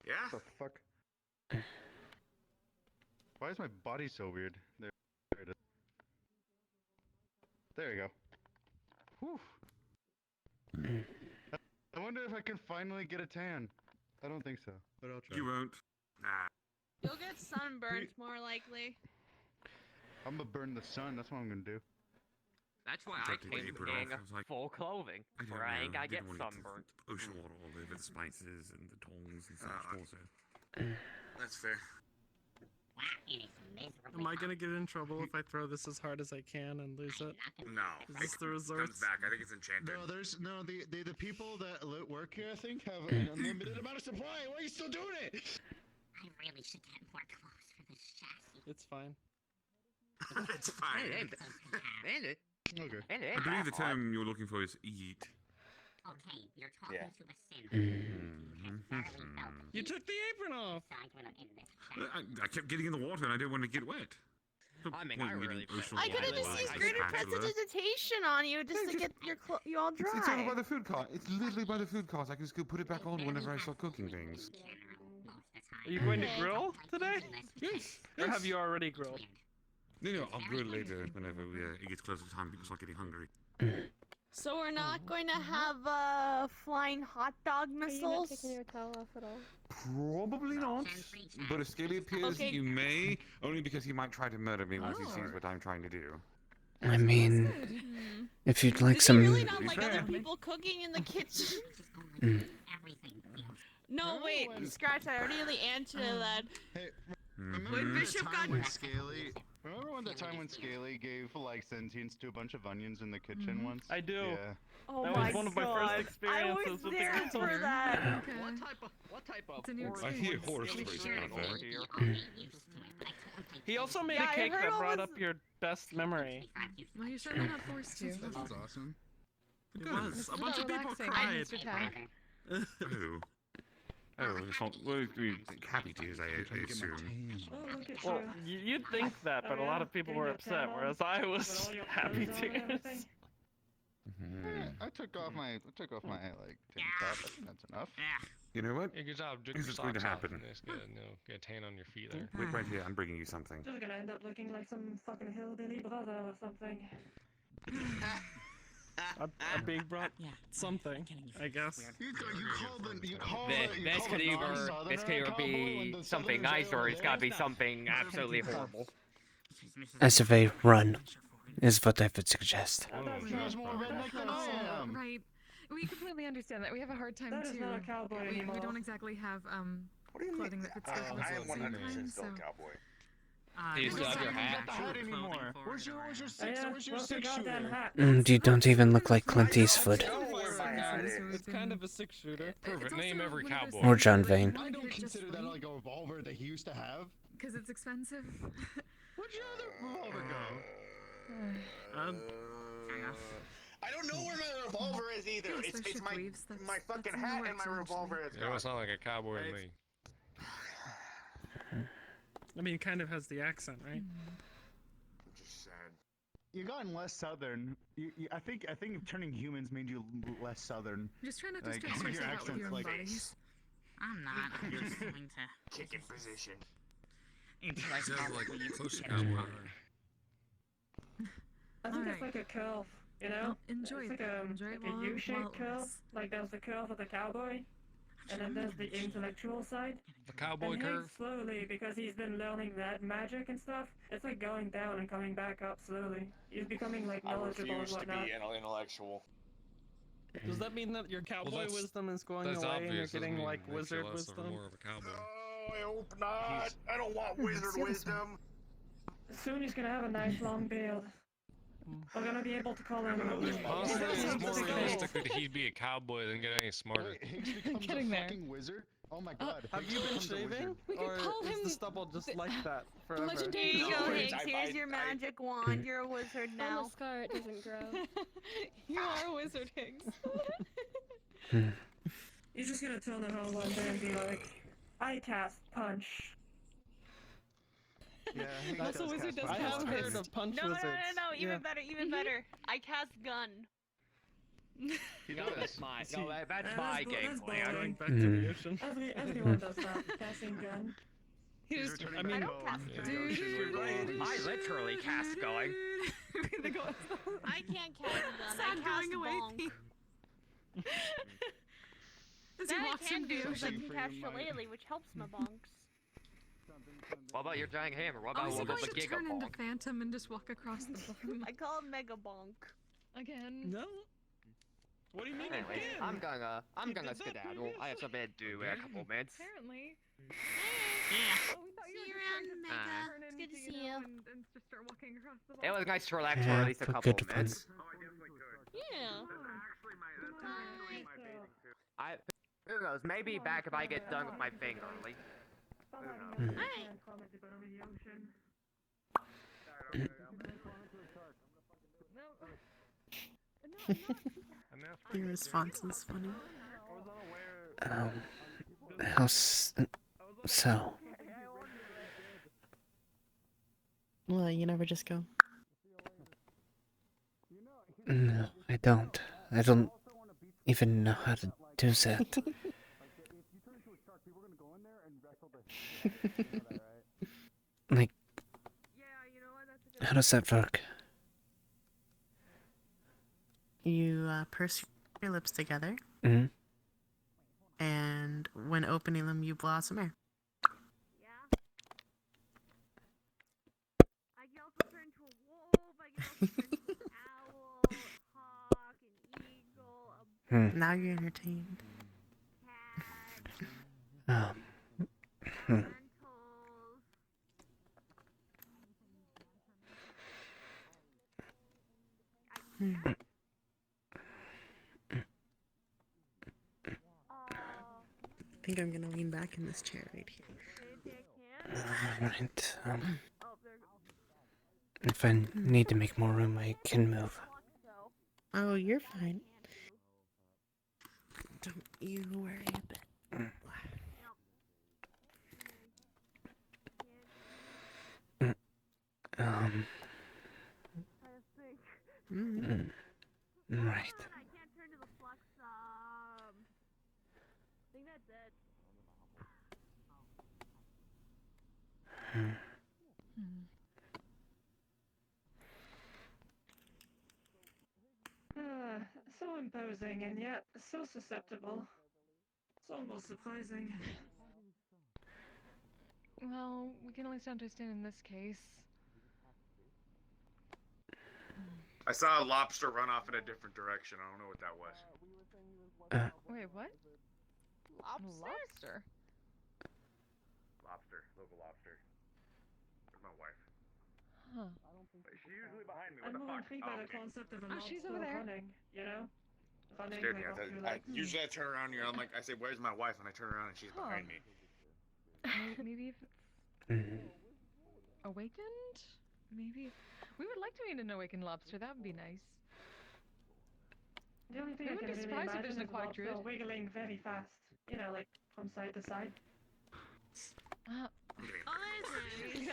Yeah? What the fuck? Why is my body so weird? There it is. There you go. Whew. I wonder if I can finally get a tan. I don't think so, but I'll try. You won't. Nah. You'll get sunburnt more likely. I'm gonna burn the sun. That's what I'm gonna do. That's why I Took the came apron wearing off, I was like, full clothing, I don't where I ain't know, gotta get didn't wanna sunburned. Ocean water all over the spices and the tongs and such also. That's fair. Am I gonna get in trouble if I throw this as hard as I can and lose it? No. Is this the It resorts? comes back. I think it's enchanted. No, the people that work here, I think, have an unlimited amount of supply. Why are you still doing it? I really should get more clothes for this chassis. It's fine. It's fine. Okay. I believe the term you're looking for is eat. Okay, you're talking to a sin. You took the apron off. I kept getting in the water and I didn't want to get wet. I mean, I really. I could have just used greater precipitation on you just to get you all dry. It's over by the food cart. It's literally by the food cart. I can just go put it back on whenever I start cooking things. Are you going to grill today? Yes. Or have you already grilled? No, I'll grill later whenever it gets closer to time people start getting hungry. So we're not going to have flying hot dog missiles? Are you not taking your towel off at all? Probably not. But if Scaly appears, Okay. you may, only because he might try to murder me once he sees what I'm trying to do. I mean, if you'd like Does some. he really not like other people cooking in the kitchen? No, wait, Scratch, I already answered that. Hey, Mm-hmm. remember When the Bishop time got- when Scaly? Remember when the time when Scaly gave like sentience to a bunch of onions in the kitchen once? I do. Yeah. Oh That my was one of my God. first experiences I was with there the kitchen. for that. What type of It's a new horror I hear experience. horror Scaly stories sharing about over that. here? He also made Yeah, a I cake heard that all brought this- up your best memory. Well, you're certainly not forced to. That was awesome. It was. It's A bunch of people relaxing, cried. Mr. Tag. Oh. Oh, it's not. Well, happy tears, I assume. Oh, look at Well, you. you'd think that, but a lot of people were upset, whereas I was happy tears. I took off my like tank top. I think that's enough. You know what? Yeah, good job. Took Here's your what's going to socks off happen. and just get a tan on your feet there. Wait right here. I'm bringing you something. Just gonna end up looking like some fucking hillbilly brother or something. A big brought something, I guess. You call the This could either be something nice or it's gotta be something absolutely horrible. As of a run, is what I would suggest. He's more redneck than I am. Right. We completely understand that. We have a hard time That is too. not a cowboy we anymore. don't exactly have clothing that fits both of us I at am the same 100% time, still so. a cowboy. Do you still have your Not hat? the hat anymore. Where's your Oh, six? yeah? Where's your What's your six goddamn shooter? hat? You don't even look like Clint Eastwood. I know where my hat is. It's kind of a six-shooter. Prove it. It's Name also every one of those cowboy. Or things John where, like, Vane. you I can don't get it just consider that right, like a revolver that he used to have. because it's expensive. Where'd your other revolver go? I don't know where my revolver is either. Yeah, It's especially my Cleaves, that's- my fucking that's in the hat and works my eventually. revolver is You gone. don't sound like a cowboy to me. I mean, it kind of has the accent, right? I'm just sad. You gotten less southern. I think turning humans made you less southern. Just try not to Like, stress your yourself out with accent's your own like- bodies. I'm not. I'm just going to Kick in position. until I Sounds like probably close to get cowboy. I think it's Alright. like a curve, you know? Well, enjoy It's like it. a, Enjoy it like while a U-shaped it curve. lasts. Like there's the curve of the cowboy, and then there's the intellectual side. The cowboy And curve? Hank slowly, because he's been learning that magic and stuff, it's like going down and coming back up slowly. He's becoming like I knowledgeable and refuse to be whatnot. an intellectual. Does that mean that your cowboy that's- wisdom is going That's away obvious. and you're Doesn't getting mean like it makes you wizard less or wisdom? more of a cowboy. Oh, I hope not. I don't want wizard see this wisdom. Soon he's gonna have a nice long beard. We're gonna be able to call him. Honestly, it's more Big realistic Dave. that he'd be a cowboy than get any smarter. Wait, Higgs becomes Getting a there. fucking wizard? Oh my god. Have Higgs you been becomes a shaving? wizard. We could Or call is him the stubble just like that the forever? legendary Here you go, Saur. Higgs. Here's your magic wand. You're a wizard On now. the scar, it doesn't grow. You are a wizard, Higgs. He's just gonna turn around one day and be like, I cast punch. Yeah, Higgs Also, does wizard cast does I punch. cast have heard fist. of punch No, no, wizards. no, no, even Yeah. better, even better. I cast gun. He No, does. that's my See, that's my that's game boring. plan. Going back to the ocean. Everyone does that. Casting gun. He's Here's, returning I mean, back home to the Dude. ocean with gold. I literally cast going. I can't cast gun. Sad I cast going away. bonk. As That he I walks can into do the because I ocean. can cast shillelagh, which helps my bonks. What about your giant hammer? What Oh, about is he the going to giga turn into bonk? Phantom and just walk across the bottom? I call it mega bonk. Again. No. What do you mean Anyways, again? I'm gonna You did that skedaddle. previously. I have something to do in a couple minutes. Apparently. Yeah. Oh, we thought See you you were around, just Mega. trying to turn It's good to into, see you. and just start walking across the It was nice to relax for Yeah, at least a for couple good fun. minutes. Oh, I definitely could. Yeah. That's actually my bathing suit. Who knows? Maybe back if I get done with my thing early. Alright. Your response is funny. So. Well, you never just go. No, I don't. I don't even know how to do that. Like, how does that work? You purse your lips together, Hmm. and when opening them, you blow out some air. I can also turn into a wolf. I can also turn into an owl, a hawk, an eagle, a Now you're entertained. cat, elementals. I think I'm gonna lean back in this chair right here. Right. Oh, there If I need to make more room, I can move. Oh, you're fine. Don't you worry a bit. Um. Right. I can't turn to the flux. I think that's it. So imposing and yet so susceptible. It's almost surprising. Well, we can at least understand in this case. I saw a lobster run off in a different direction. I don't know what that was. Wait, what? Lobster? Lobster? Lobster. Local lobster. With my wife. Huh. She's usually behind me. What I'm the more fuck? intrigued by the okay. concept of a Oh, she's lobster over there. running, you know? Running Scared me. like, off through, like, Usually I turn around here. I'm like, I say, "Where's my wife?" And I turn around and she's behind me. Maybe if it's awakened? Maybe. We would like to eat an awakened lobster. That would be nice. The only thing I I would can be really surprised if imagine there's is an a aquatic lobster druid. wiggling very fast. You know, like from side to side.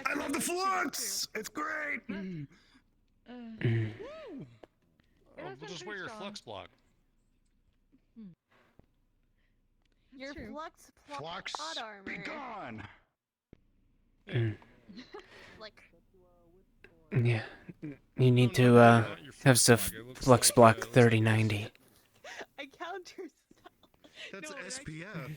I love the flux! It's great! We'll just wear your flux block. Your true. flux Flux, plot armor. be gone! Like, Yeah. You need to have the flux block 3090. I counter That's No, SPF.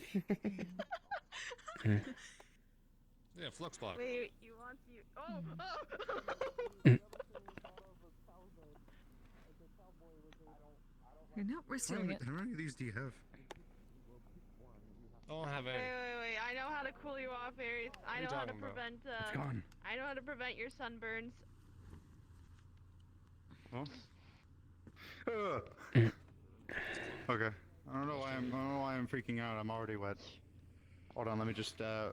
Yeah, flux block. Wait, you want to? Oh, No, we're How stealing many, it. how many of these do you have? I don't have Wait, any. wait, wait! I know how to cool you off, Aries. What are you talking about? It's gone. I know how to prevent your sunburns. Huh? Okay. I don't know why I'm freaking out. I'm already wet. Hold on, let me just take off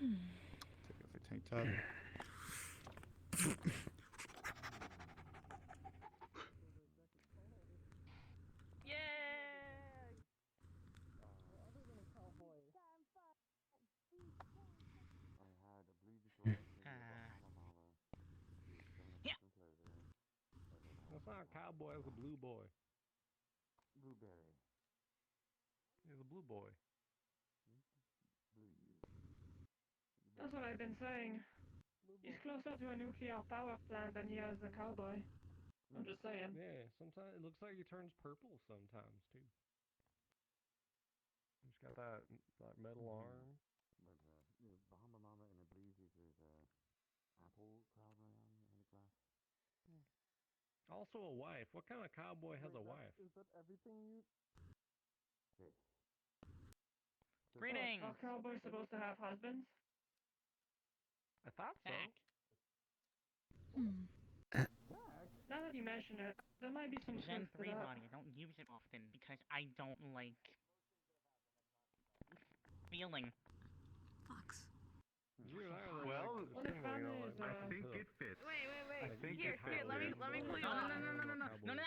my tank top. Yeah! That's not a cowboy, that's a blue boy. Blueberry. He's a blue boy. That's what I've been saying. He's closer to a nuclear power plant than he is a cowboy. I'm just saying. Yeah, sometimes it looks like he turns purple sometimes too. He's got that metal arm. But Bahama Mama, and I believe there's a apple crowd around in the glass. Also a wife. What kind of cowboy has a wife? Is that everything you... Yes. Greetings. Are cowboys supposed to have husbands? I thought so. Back. Now that you mention it, there might be some Gen truth to 3 that. body. I don't use it often because I don't like feeling. Fox. Well, I think it fits. Wait. I think Here, it fits. let me cool you No, off. no.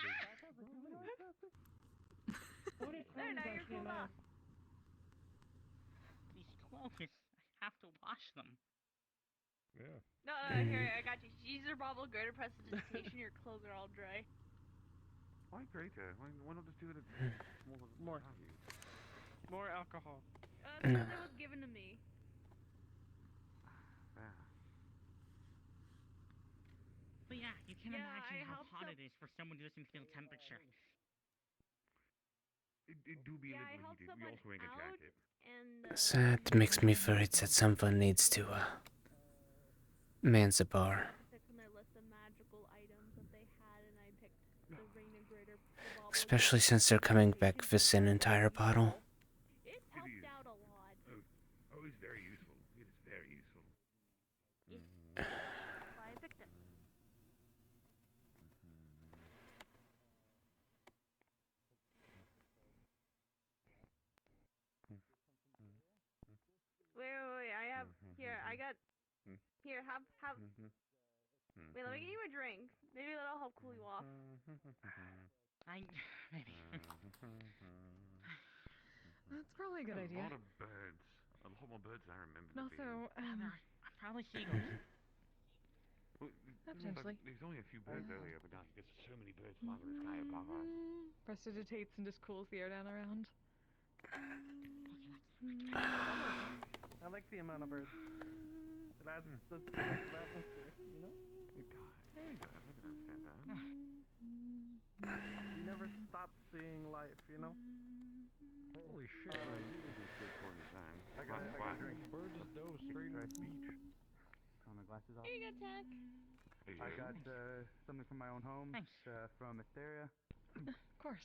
There, now you're cooled off. These clothes, I have to wash them. Yeah. No, here, I got you. Use your bottle of greater prestidigitation, your clothes are all dry. Why greater? Why not just do it at More. value? More alcohol. Because it was given to me. Yeah. But yeah, you can Yeah, imagine I how helped hot up- it is for someone who doesn't feel temperature. It do be a I little helped heated. We someone also wearing a out, jacket. and So that makes me worried that someone needs to, man's a bar. I picked from their list of magical items that they had, and I picked the Ring of Greater bottle of Especially greater since they're coming back prestidigitation with an for entire bottle. It's helped out a lot. Oh, it's very useful. It is very useful. That's why I picked it. Wait, I have, here, I got, here, have, wait, let me get you a drink. Maybe that'll help cool you off. Maybe. That's probably a good idea. A lot of birds. A lot more birds than I remember. And also, probably seagulls. Well, potentially. There's only a few birds earlier, but now there's so many birds flying in the sky above us. Prestidigitates and just cools the air down around. I like the amount of birds. It adds the atmosphere, you know? It does. It does. I can understand that. You never stop seeing life, you know? Holy shit. I got a drink. Bird just dove straight to the beach. Turn my glasses off. Here you go, Tech. I got something from my own home. It's from Mysteria. Of course.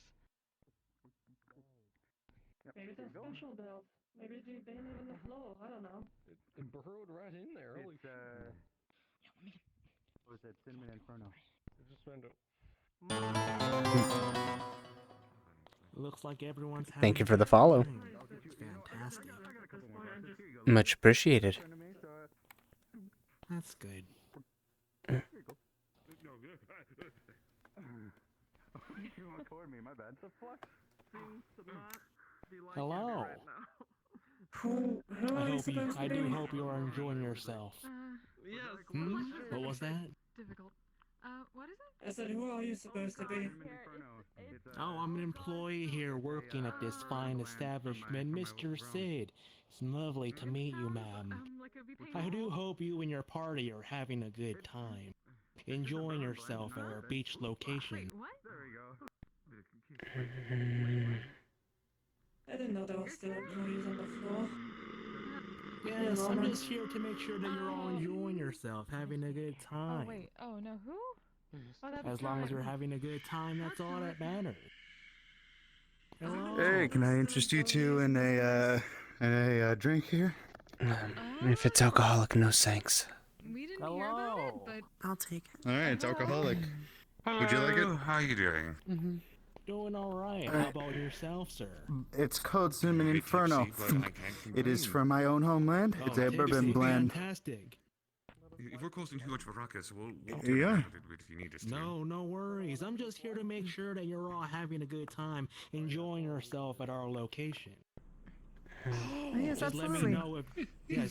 Yep. Maybe they're special bills. Maybe they live in the floor. I don't know. It burrowed right in there. Holy shit. What was it? Cinnamon Inferno. It just went Looks like everyone's having Thank you a for the good follow. time. Fantastic. Much appreciated. That's good. You record me, my bad. The flux seems to not be like Hello. right now. I do hope you are enjoying yourself. Yes. What was that? Difficult. What is it? I said, who are you supposed to be? Oh, I'm an employee here working at this fine establishment, Mr. Sid. It's lovely to meet you, ma'am. I do hope you and your party are having a good time. Enjoying yourself at our beach location. What? I didn't know there were still employees on the floor. Yes, I'm just here to make sure that you're all enjoying yourself, having a good time. Oh, wait. Oh, no. Who? Oh, that's As long as good. you're having a good time, that's all that matters. Hello. Hey, can I interest you two in a drink here? If it's alcoholic, no thanks. We didn't hear about it, but I'll take it. All right, it's alcoholic. Hello, Would you like it? how are you doing? Doing all right. How about yourself, sir? It's called Cinnamon Inferno. tipsy, but I can't It is complain. from my own homeland. It's a bourbon blend. Fantastic. If we're causing too much of a ruckus, we'll Yeah. about it if you need us to. No worries. I'm just here to make sure that you're all having a good time, enjoying yourself at our location. Yes, Just let me absolutely. know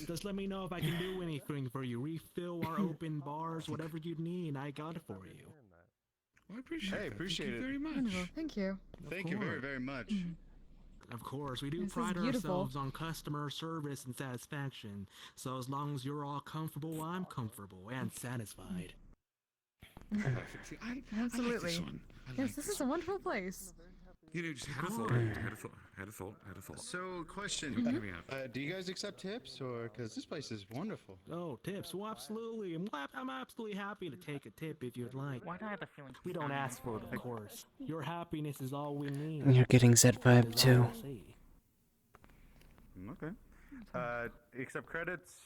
just let me know if I can do anything for you. Refill our open bars, whatever you need, I got it for you. I appreciate Hey, that. appreciate Thank you it. very much. wonderful. Thank you. Thank you very, very much. Of course, we do This is pride beautiful. ourselves on customer service and satisfaction. So as long as you're all comfortable, I'm comfortable and satisfied. Perfect. See, I like Absolutely. this one. I Yes, like this is a wonderful place. You know, just had a thought. So, question: Hear me out. Do you guys accept tips, or because this place is wonderful? Oh, tips? Well, absolutely. I'm absolutely happy to take a tip if you'd like. Why do I have the feeling We don't ask for it, of course. Your happiness is all we need. You're getting Zed vibe That is all too. I'll say. Okay. Accept credits.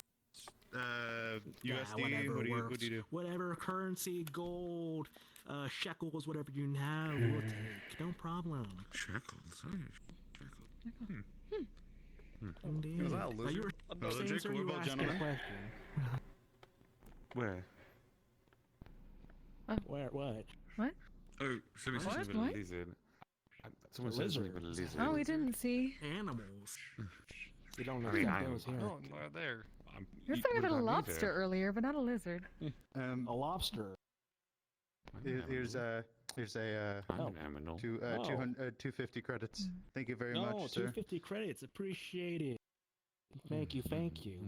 USD. Whatever What works. do you do? Whatever currency, gold, shekels, whatever you have, we'll take. No problem. Shekels. Indeed. Was that a Now, lizard? you were A saying, lizard? sir, What you about asked a gentlemen? question. Where? Where? What? What? Oh, somebody said something What? about a lizard. Someone said something about a lizard. Oh, we didn't see. Animals. We don't I mean, accept I- those here. Oh, no, there. You were talking about a lobster earlier, but not a lizard. A lobster. Here's a I'm an animal. 250 credits. Thank you very No, much, sir. 250 credits. Appreciate it. Thank you.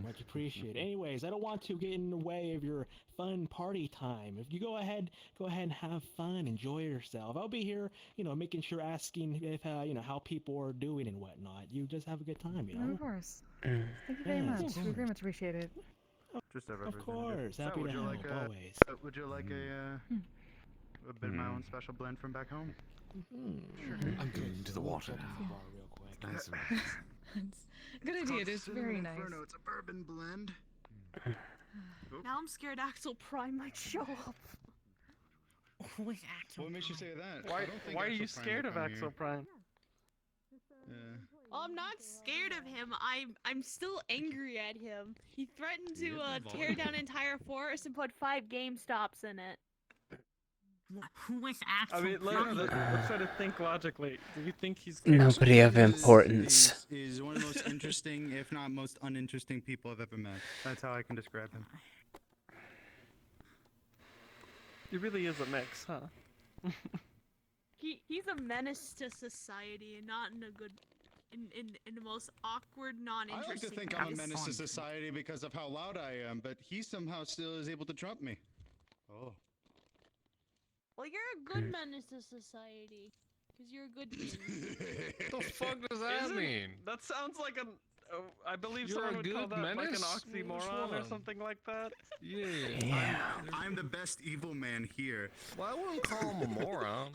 Much appreciated. Anyways, I don't want to get in the way of your fun party time. If you go ahead and have fun, enjoy yourself. I'll be here, making sure, asking if, how people are doing and whatnot. You just have a good time, Of course. Thank you very Yeah, much. of We very much appreciate it. Just a Of representative. course. So, Happy would to you help, like always. Would you like a bit of my own special blend from back home? I'm going into the water now. Real quick. Nice and nice. Good idea. It is very nice. Inferno. It's a bourbon blend. Now I'm scared Axel Prime might show up. Who is Axel? What makes you say that? Why, I don't think why are Axel you Prime scared will of come Axel here. Prime? I'm not scared of him. I'm still angry at him. He threatened to tear down entire forest and put 5 GameStops in it. Who is Axel? I mean, Prime? let's try to think logically. Do you think he's Nobody of importance. Is one of the most interesting, if not most uninteresting people I've ever met. That's how I can describe him. He really is a mix, huh? He's a menace to society and not in a good in the most awkward, I non-interesting like to think I'm a menace to society because of how loud I am, but he somehow still is able to trump me. Oh. Well, you're a good menace to society. Because you're a good king. What the fuck does that Isn't- mean? That sounds like an. I believe You're someone a would call good that like an menace? Which oxymoron or one? something like that. Yeah. I'm the best evil man here. Well, I wouldn't call him a moron.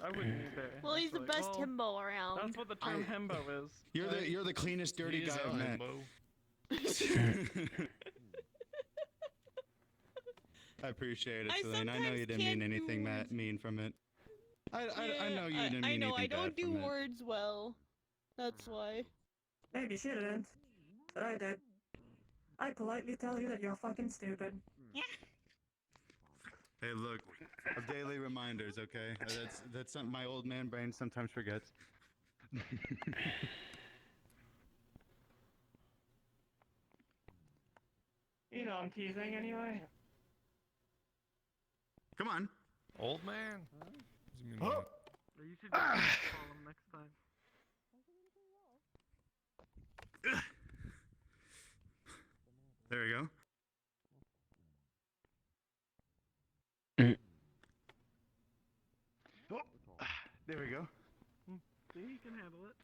I wouldn't either. Well, he's the actually. best Well, himbo around. That's what the term himbo is. You're the cleanest dirty He is guy a I've met. himbo. I appreciate it, I Celine. I know you sometimes didn't mean can't do anything words. mean from it. I know you Yeah, didn't mean I know, anything I don't bad do from it. words well. That's why. Maybe she didn't, but I did. I politely tell you that you're fucking stupid. Hey, look, daily reminders, okay? That's something my old man brain sometimes forgets. You know I'm teasing anyway. Come on. Old man? What does he mean by Oh. that? You should just call him next time. There we go. Oh, there we go. See, you can handle it.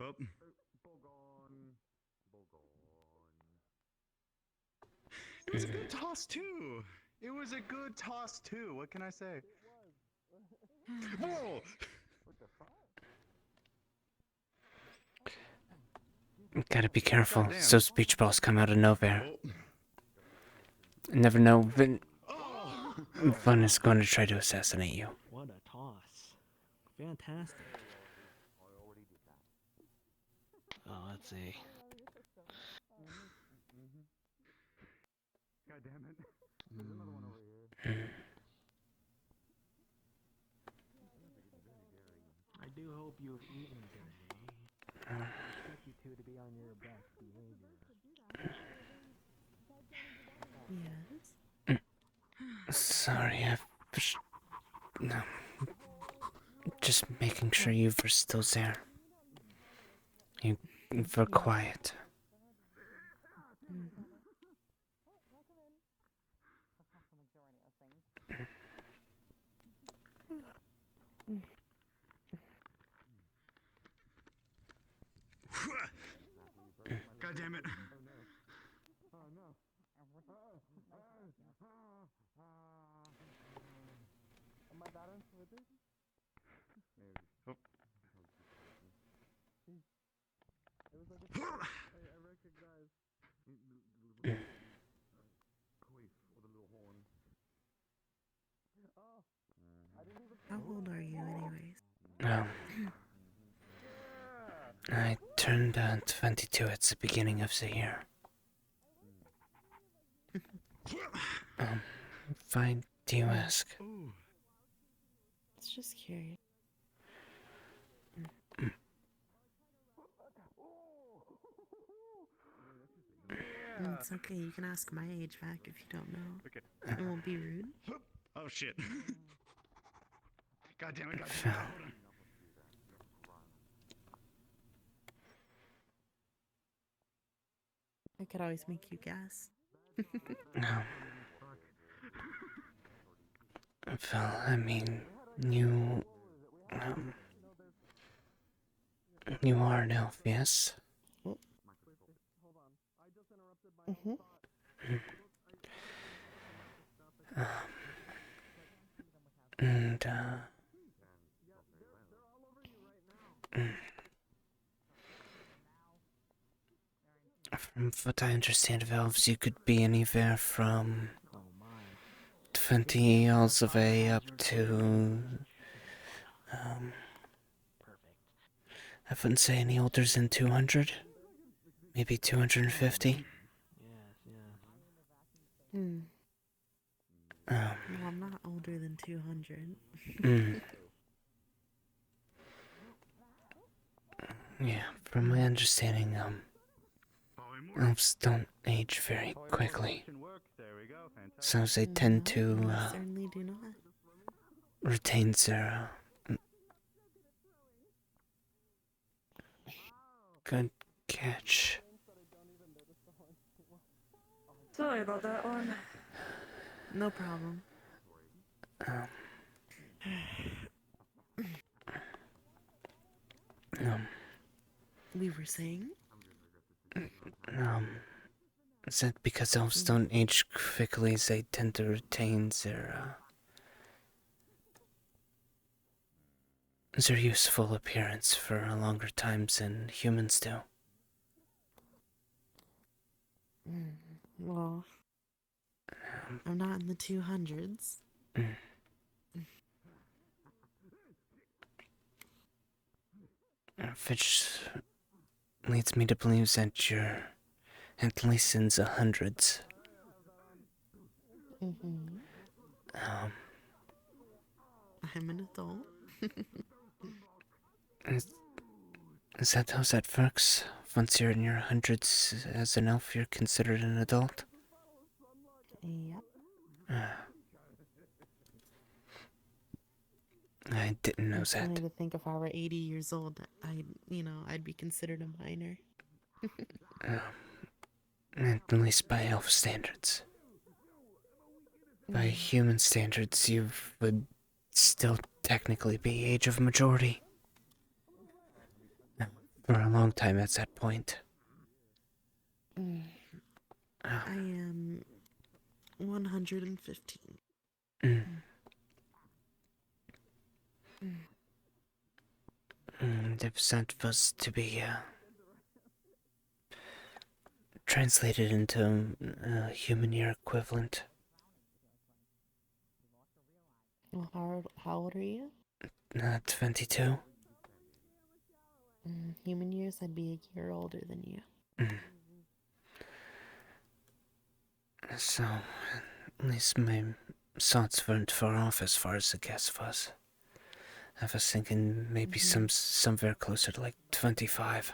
Oh. It was a good toss too. It was a good toss too. What can I say? Whoa! Gotta be careful. Goddamn. Those beach balls come out of nowhere. Never know when one is going to try to assassinate you. What a toss. Fantastic. Oh, let's see. God damn it. There's another one over here. I do hope you've eaten today. I expect you two to be on your best behavior. Yes. Sorry, no. Just making sure you were still there. You were quiet. God damn it. Am I bad with this? Oh. It was like I recognize. Oh, I didn't even. How old are you, anyways? I turned 22 at the beginning of the year. Why do you ask? It's just curious. It's okay, you can ask my age back if you don't know. Okay. It won't be rude. Oh shit. God damn it, God damn it. Hold on. I could always make you guess. Well, I mean, you are an elf, yes? Mm-hmm. And, from what I understand of elves, you could be anywhere from 20 all the way up to, I wouldn't say any older than 200, maybe 250. Hmm. Well, I'm not older than 200. Yeah, from my understanding, elves don't age very quickly. So they tend to, I certainly do not. retain their, good catch. Sorry about that one. No problem. We were saying? Is that because elves don't age quickly, they tend to retain their useful appearance for a longer time than humans do? Well, I'm not in the 200s. Which leads me to believe that you're at least in the hundreds. I'm an adult. Is that how that works? Once you're in your hundreds as an elf, you're considered an adult? Yep. I didn't know It's that. funny to think if I were 80 years old, I'd be considered a minor. At least by elf standards. By human standards, you would still technically be age of majority. For a long time at that point. I am 115. They've sent us to be translated into human year equivalent. Well, how old are you? 22. Human years, I'd be a year older than you. So, at least my thoughts weren't far off as far as the guess was. I was thinking maybe somewhere closer to like 25.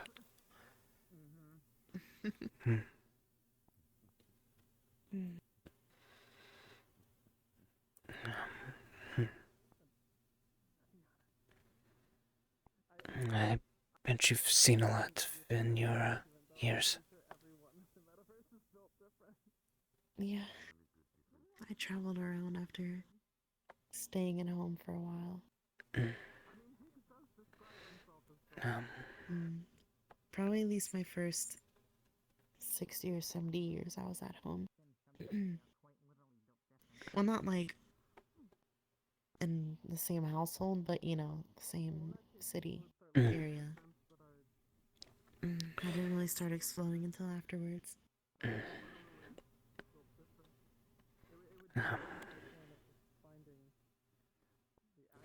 I bet you've seen a lot in your years. Yeah. I traveled around after staying at home for a while. Probably at least my first 60 or 70 years I was at home. Well, not like in the same household, but same city area. I didn't really start exploring until afterwards.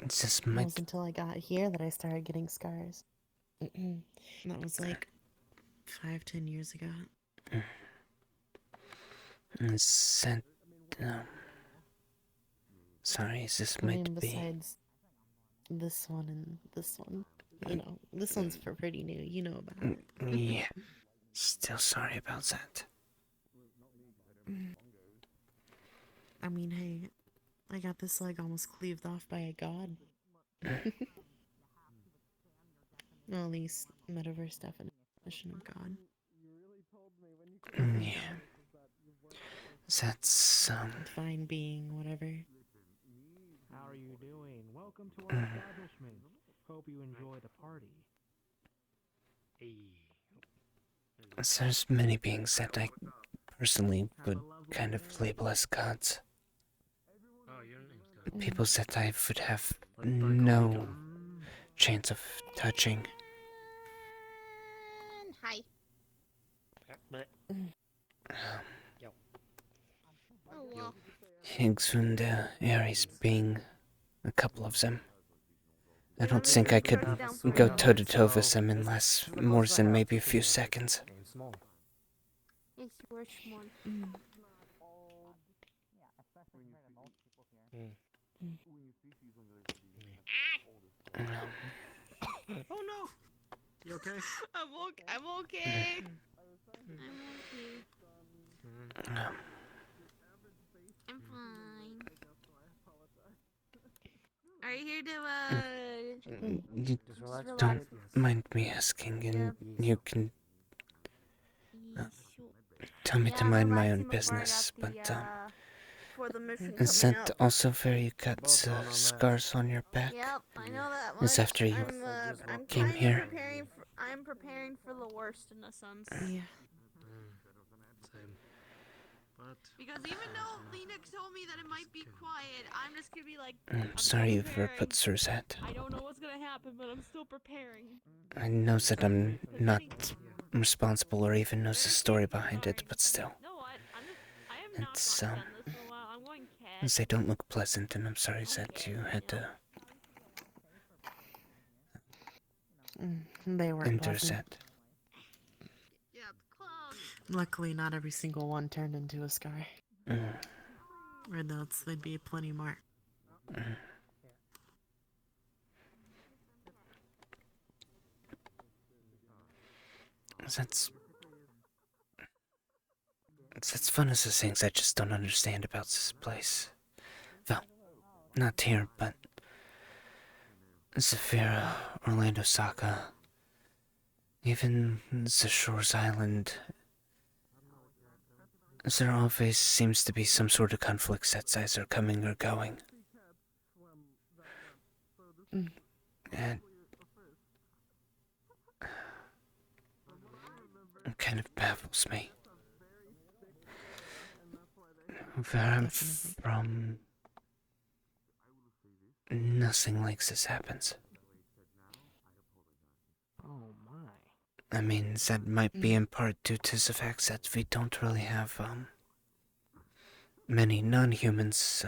It just It might... wasn't until I got here that I started getting scars. That was like 5-10 years ago. Sent... sorry, this might be... Besides this one and this one. This one's pretty new. You know about it. Yeah. Still sorry about that. I mean, hey, I got this leg almost cleaved off by a god. Well, at least metaverse definition of god. Yeah. That's, Divine being, whatever. How are you doing? Welcome to our establishment. Hope you enjoy the party. there's many beings that I personally would kind of label as gods. People that I would have no chance of touching. Hi. Oh well. Higgs and Ares being a couple of them. I don't think I could go toe-to-toe with them in more than maybe a few seconds. Yes, you are small. Oh no! You okay? I'm okay. I'm okay. I'm fine. Are you here to You just relax? don't mind me asking, and you can tell me to mind my own business, but is that also where you got scars on your back? Yep, I know that much. Is after you I'm came here? I'm preparing for the worst in a sense. Yeah. Same. But Because even though Linux told me that it might be quiet, I'm just gonna be like, I'm sorry you've ever put through that. I don't know what's gonna happen, but I'm still preparing. I know that I'm not responsible or even knows the story behind it, but still. No, I have not It's, done this for a while. I'm going cat. they don't look pleasant, and I'm sorry that you had to They weren't endure pleasant. that. Luckily, not every single one turned into a scar. Or else there'd be plenty more. That's one of the things I just don't understand about this place. Well, not here, but Zafira, Orlando Saka, even the Shores Island. There always seems to be some sort of conflicts that's either coming or going. And it kind of baffles me. Where I'm from, nothing like this happens. Oh my. I mean, that might be in part due to the fact that we don't really have, many non-humans,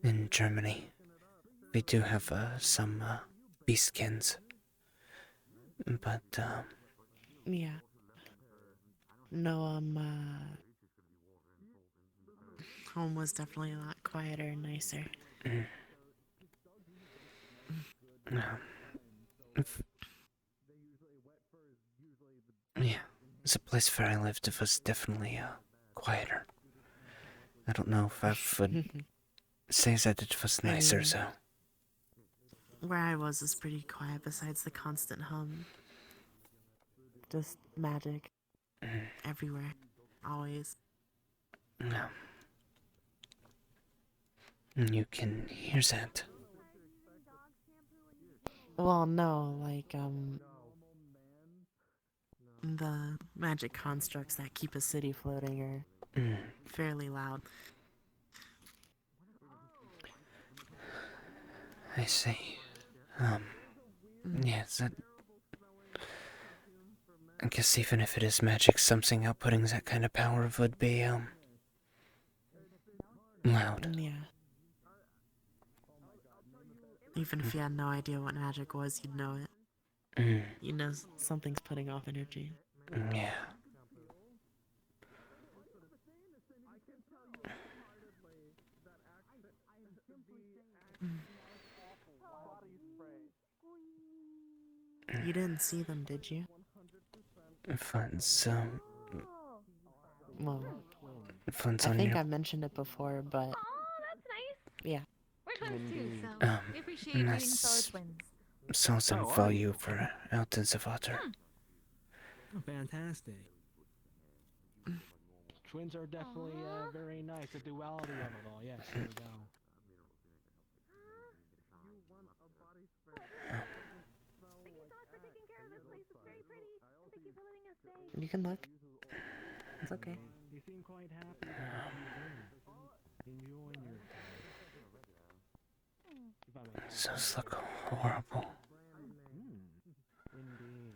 in Germany. We do have, some, beastkins. But, Yeah. No, home was definitely a lot quieter and nicer. Yeah, the place where I lived, it was definitely, quieter. I don't know if I would say that it was nicer, so. Where I was pretty quiet besides the constant hum. Just magic. Everywhere. Always. No. You can hear that. Well, no, like, the magic constructs that keep a city floating are fairly loud. I see. Yeah, that... I guess even if it is magic, something outputting that kind of power would be, loud. Yeah. Even if you had no idea what magic was, you'd know it. You know something's putting off energy. Yeah. You didn't see them, did you? Fun's, Well, Fun's I on think your... I mentioned it before, but... Oh, that's nice. Yeah. We're twins too, so we appreciate meeting fellow twins. Saw some value for out in the water. Oh, fantastic. Twins are definitely very nice. The duality of it all. Yes, there we go. You can look. It's okay. You seem quite happy. Enjoying your Those look horrible.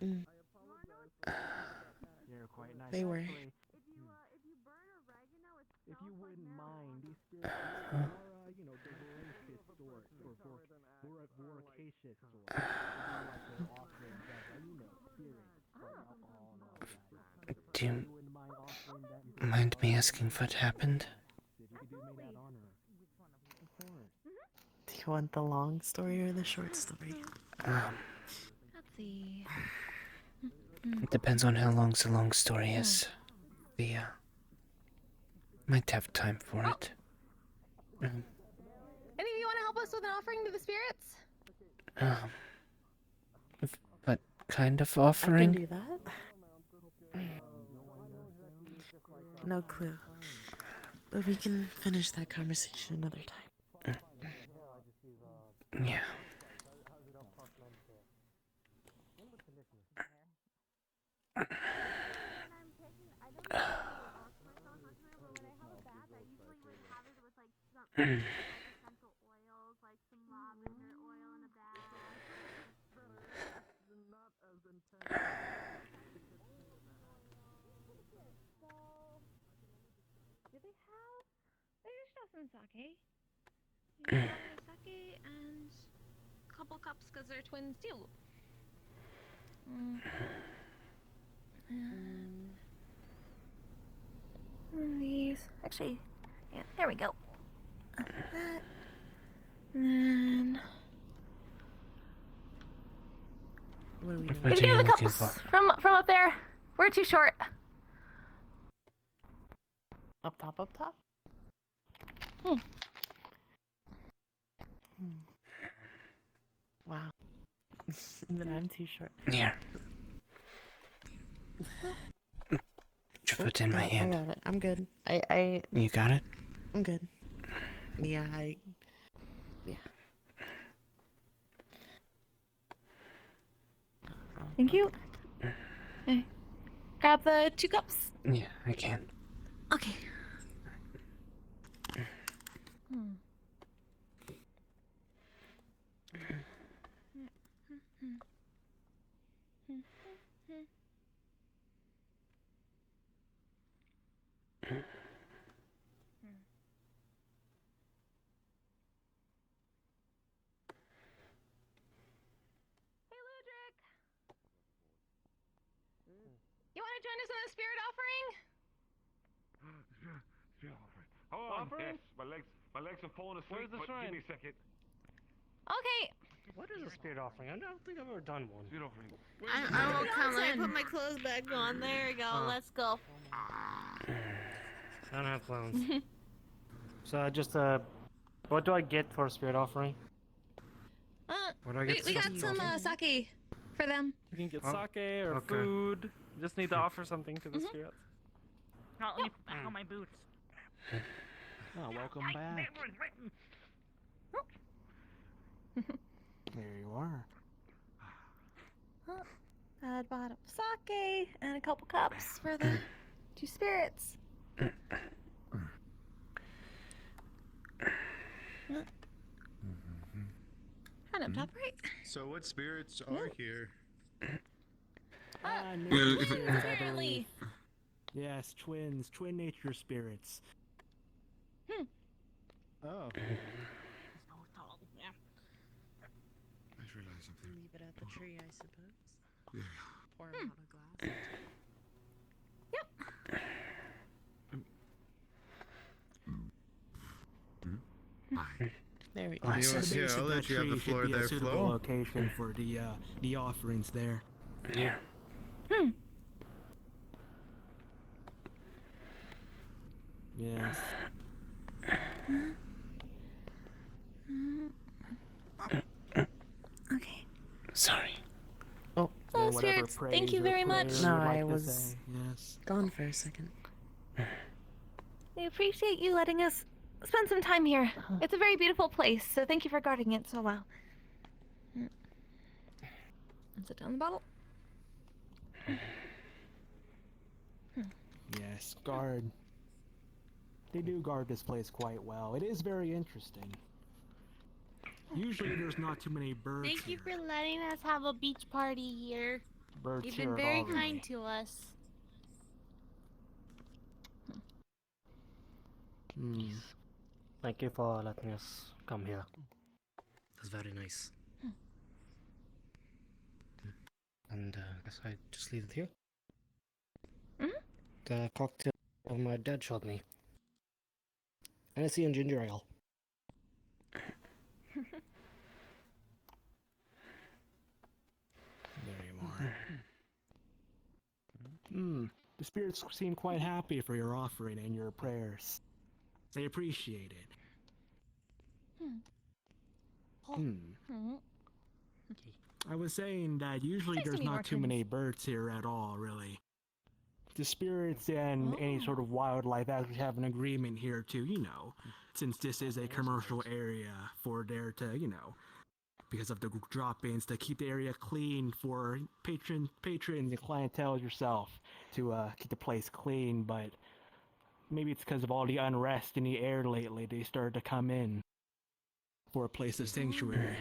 Indeed. You're quite nice. They were. Actually, if you wouldn't mind, these spirits are, you know, the voracious sort, or voracious sort. They do like their offerings of, you know, spirits, alcohol and all that. Do you mind me asking what happened? Do you want the long story or the short story? Let's see. It depends on how long the long story is. We, might have time for it. Any of you want to help us with an offering to the spirits? What kind of I offering? can do that. No clue. But we can finish that conversation another time. Yeah. They just have some sake. You can have sake and a couple cups because they're twins too. These. Actually, yeah, there we go. That. And then. What are we doing? What are you looking for? From up there. We're too short. Up top, up top? Wow. Even I'm too short. Here. Just put it in my hand. I got it. I'm good. You got it? I'm good. Yeah, yeah. Thank you. Okay. Grab the 2 cups. Yeah, I can. Okay. You want to join us on a spirit offering? Hold on. Offering? Yes, my legs are falling asleep. Where's the but shrine? Give me a second. Okay. What is a spirit offering? I don't think I've ever done one. Spirit offering. I won't come. Let me put my clothes back on. There we go. Let's go. I don't have clowns. So I just what do I get for a spirit offering? What do I get? We got some sake for them. You can get Oh, sake or okay. food. You just need to offer something to the spirits. Oh, let me put back on my boots. Oh, welcome back. There you are. I bought a sake and a couple cups for the two spirits. Hand up top, right? So what spirits are here? Nature if it- spirits, I Apparently. believe. Yes, twin nature spirits. Oh. Yeah. I just realized something. Leave it at the tree, I suppose. Yeah. Pour him out a glass. Hi. There we go. So Yeah, basically, I'll let that you have the tree should floor be a there, suitable Flo. location for the offerings there. Yeah. Yes. Okay. Sorry. Oh, Oh, spirits, thank you very much. No, I was yes. gone for a second. We appreciate you letting us spend some time here. It's a very beautiful place, so thank you for guarding it so well. And sit down the bottle. Yes, guard. They do guard this place quite well. It is very interesting. Usually there's not too many birds Thank you here. for letting us have a beach party here. Birds You've here been at very all, really. kind to us. Thank you for letting us come here. That's very nice. And I guess I just leave it here. The cocktail my dad showed me. Hennessy and ginger ale. There you are. The spirits seem quite happy for your offering and your prayers. They appreciate it. I was saying that usually Nice to there's meet more not too many twins. birds here at all, really. The spirits and any sort of wildlife actually have an agreement here to, since this is a commercial area for there to, because of the drop-ins, to keep the area clean for patrons and clientele yourself, to keep the place clean, but maybe it's because of all the unrest in the air lately, they started to come in for a place of sanctuary.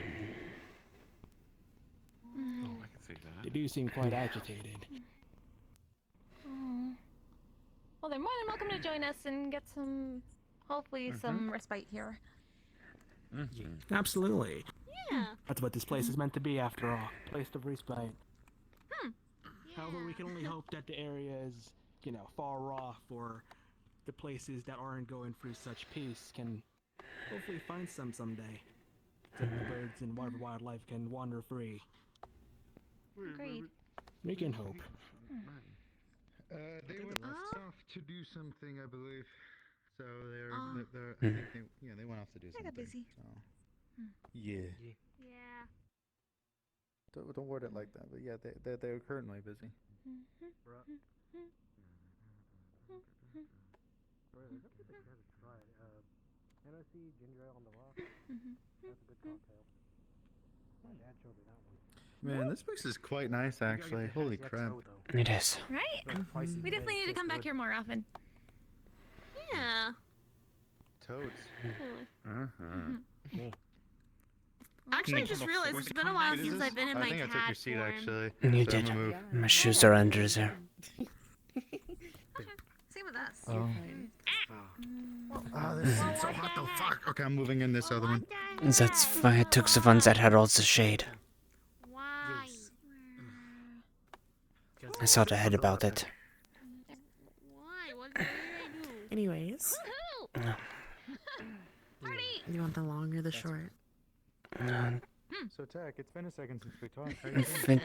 Oh, I can see that. They do seem quite agitated. Well, they're more than welcome to join us and get hopefully some respite here. Absolutely. Yeah. That's what this place is meant to be, after all. Place of respite. However, we can only hope that the area is, far off, or the places that aren't going through such peace can hopefully find some someday. So the birds and whatever wildlife can wander free. Agreed. We can hope. They went off to do something, I believe. So they're I think they went off to do I something. got busy. So. Yeah. Yeah. Don't word it like that, but yeah, they're currently busy. Hennessy, ginger ale on the rock. That's a good cocktail. My dad showed me that one. Man, this place is quite nice, actually. Holy crap. It is. Right? We definitely need to come back here more often. Yeah. Toads. Actually, I just realized it's been a while since I've been in my I think I took your cat seat, form. actually. You So did. I'm gonna move. My shoes are under there. Same with us. Oh. This seems so hot though. Fuck. Okay, I'm moving in this other one. That's why I took the ones that had all the shade. Why? I thought ahead about it. Why? What did I do? Anyways. No. You want the long or the short? So, Tech, it's been a second since we talked. How you doing?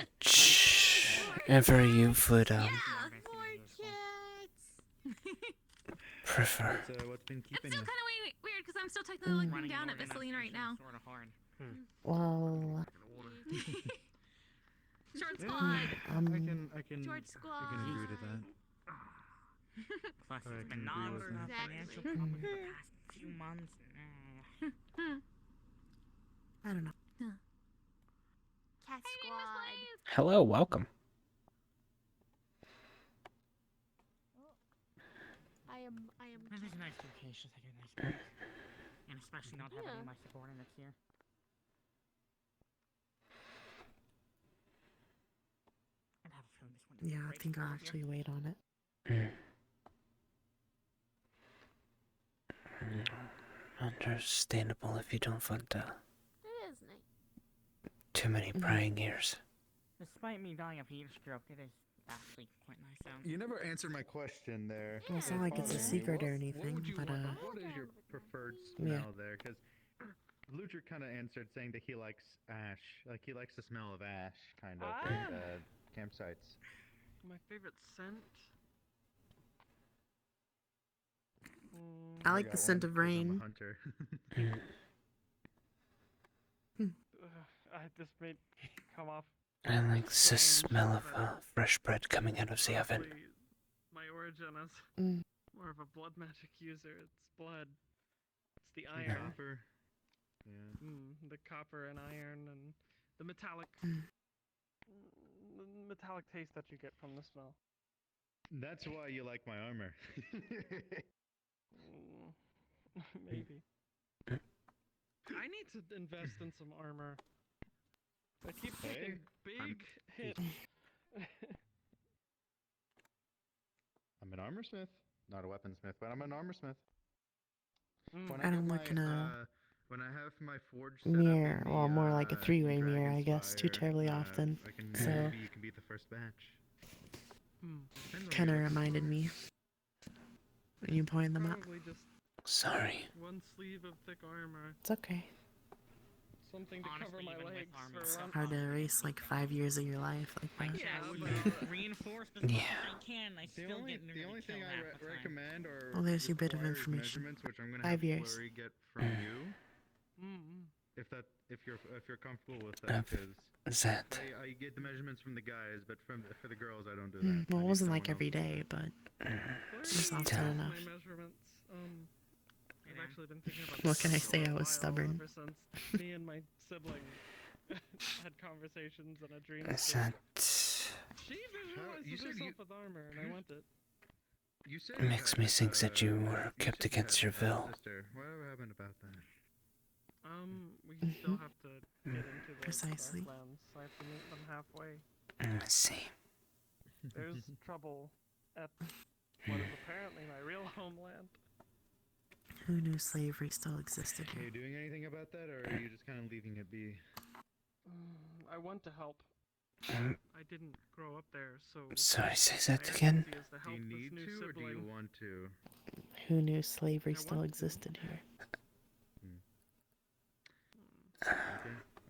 Whichever you would More prefer. What's been keeping It's still you? kind of weird because I'm still technically looking down at Visceline right now. Well, Short squad. I can Short squad. I can agree to that. Plus, I it's can been agree with that. financial problems the past few months. I don't know. Cat squad. Hello, welcome. I am. This is a nice vacation, take a nice break. And especially not have any of my subordinates here. I'd have a feeling this one is Yeah, I great think I'll here. actually wait on it. Understandable if you don't want It is nice. too many prying ears. Despite me dying of heat stroke, it is actually quite nice out. You never answered my question there. Well, it's not like it's a secret or anything, but What is your preferred smell there? Because Luger kind of answered saying that he likes ash, like he likes the smell of ash, kind of at campsites. My favorite scent? I like the scent of rain. Hunter. This may come off. I like the smell of fresh bread coming out of the oven. Honestly, my origin as more of a blood magic user. It's blood. It's the iron. Copper. Yeah. The copper and iron and the metallic. The metallic taste that you get from the smell. That's why you like my armor. Maybe. I need to invest in some armor. I keep taking big hits. I'm an armorsmith, not a weaponsmith, but I'm an armorsmith. When I don't look in a when I have my forge mirror, well, more like a three-way mirror, I guess, too terribly often. So, maybe you can be the first batch. kind of reminded me when you pointed them out. Probably just Sorry. one sleeve of thick armor. It's okay. Something to cover my legs for It's one. hard to erase like 5 years of your life like that. Reinforce as Yeah. much as I can. I still get The only thing I recommend or Well, there's your bit of requires information. measurements, which I'm gonna 5 have years. Flurry get from you, if you're comfortable with that, because That. I get the measurements from the guys, but for the girls I don't do that. Well, I it need wasn't someone like else every to do day, it. but it's often enough. My measurements. I've actually been thinking about What can I this say? for a I was while, stubborn. Ever since me and my sibling had conversations in a dream. Is state. that She visualizes herself with armor, and I want it. You said makes me think that you were kept against your will. Sister, whatever happened about that? We still have to get into the Precisely. Southlands. I have to meet them halfway. Let's see. There's trouble at what is apparently my real homeland. Who knew slavery still existed Are here? you doing anything about that, or are you just kind of leaving it be? I want to help. I didn't grow up there, so. Sorry, say that my again? urgency is to Do help you this need new to, or do you sibling. want to? Who knew slavery still existed here? Okay.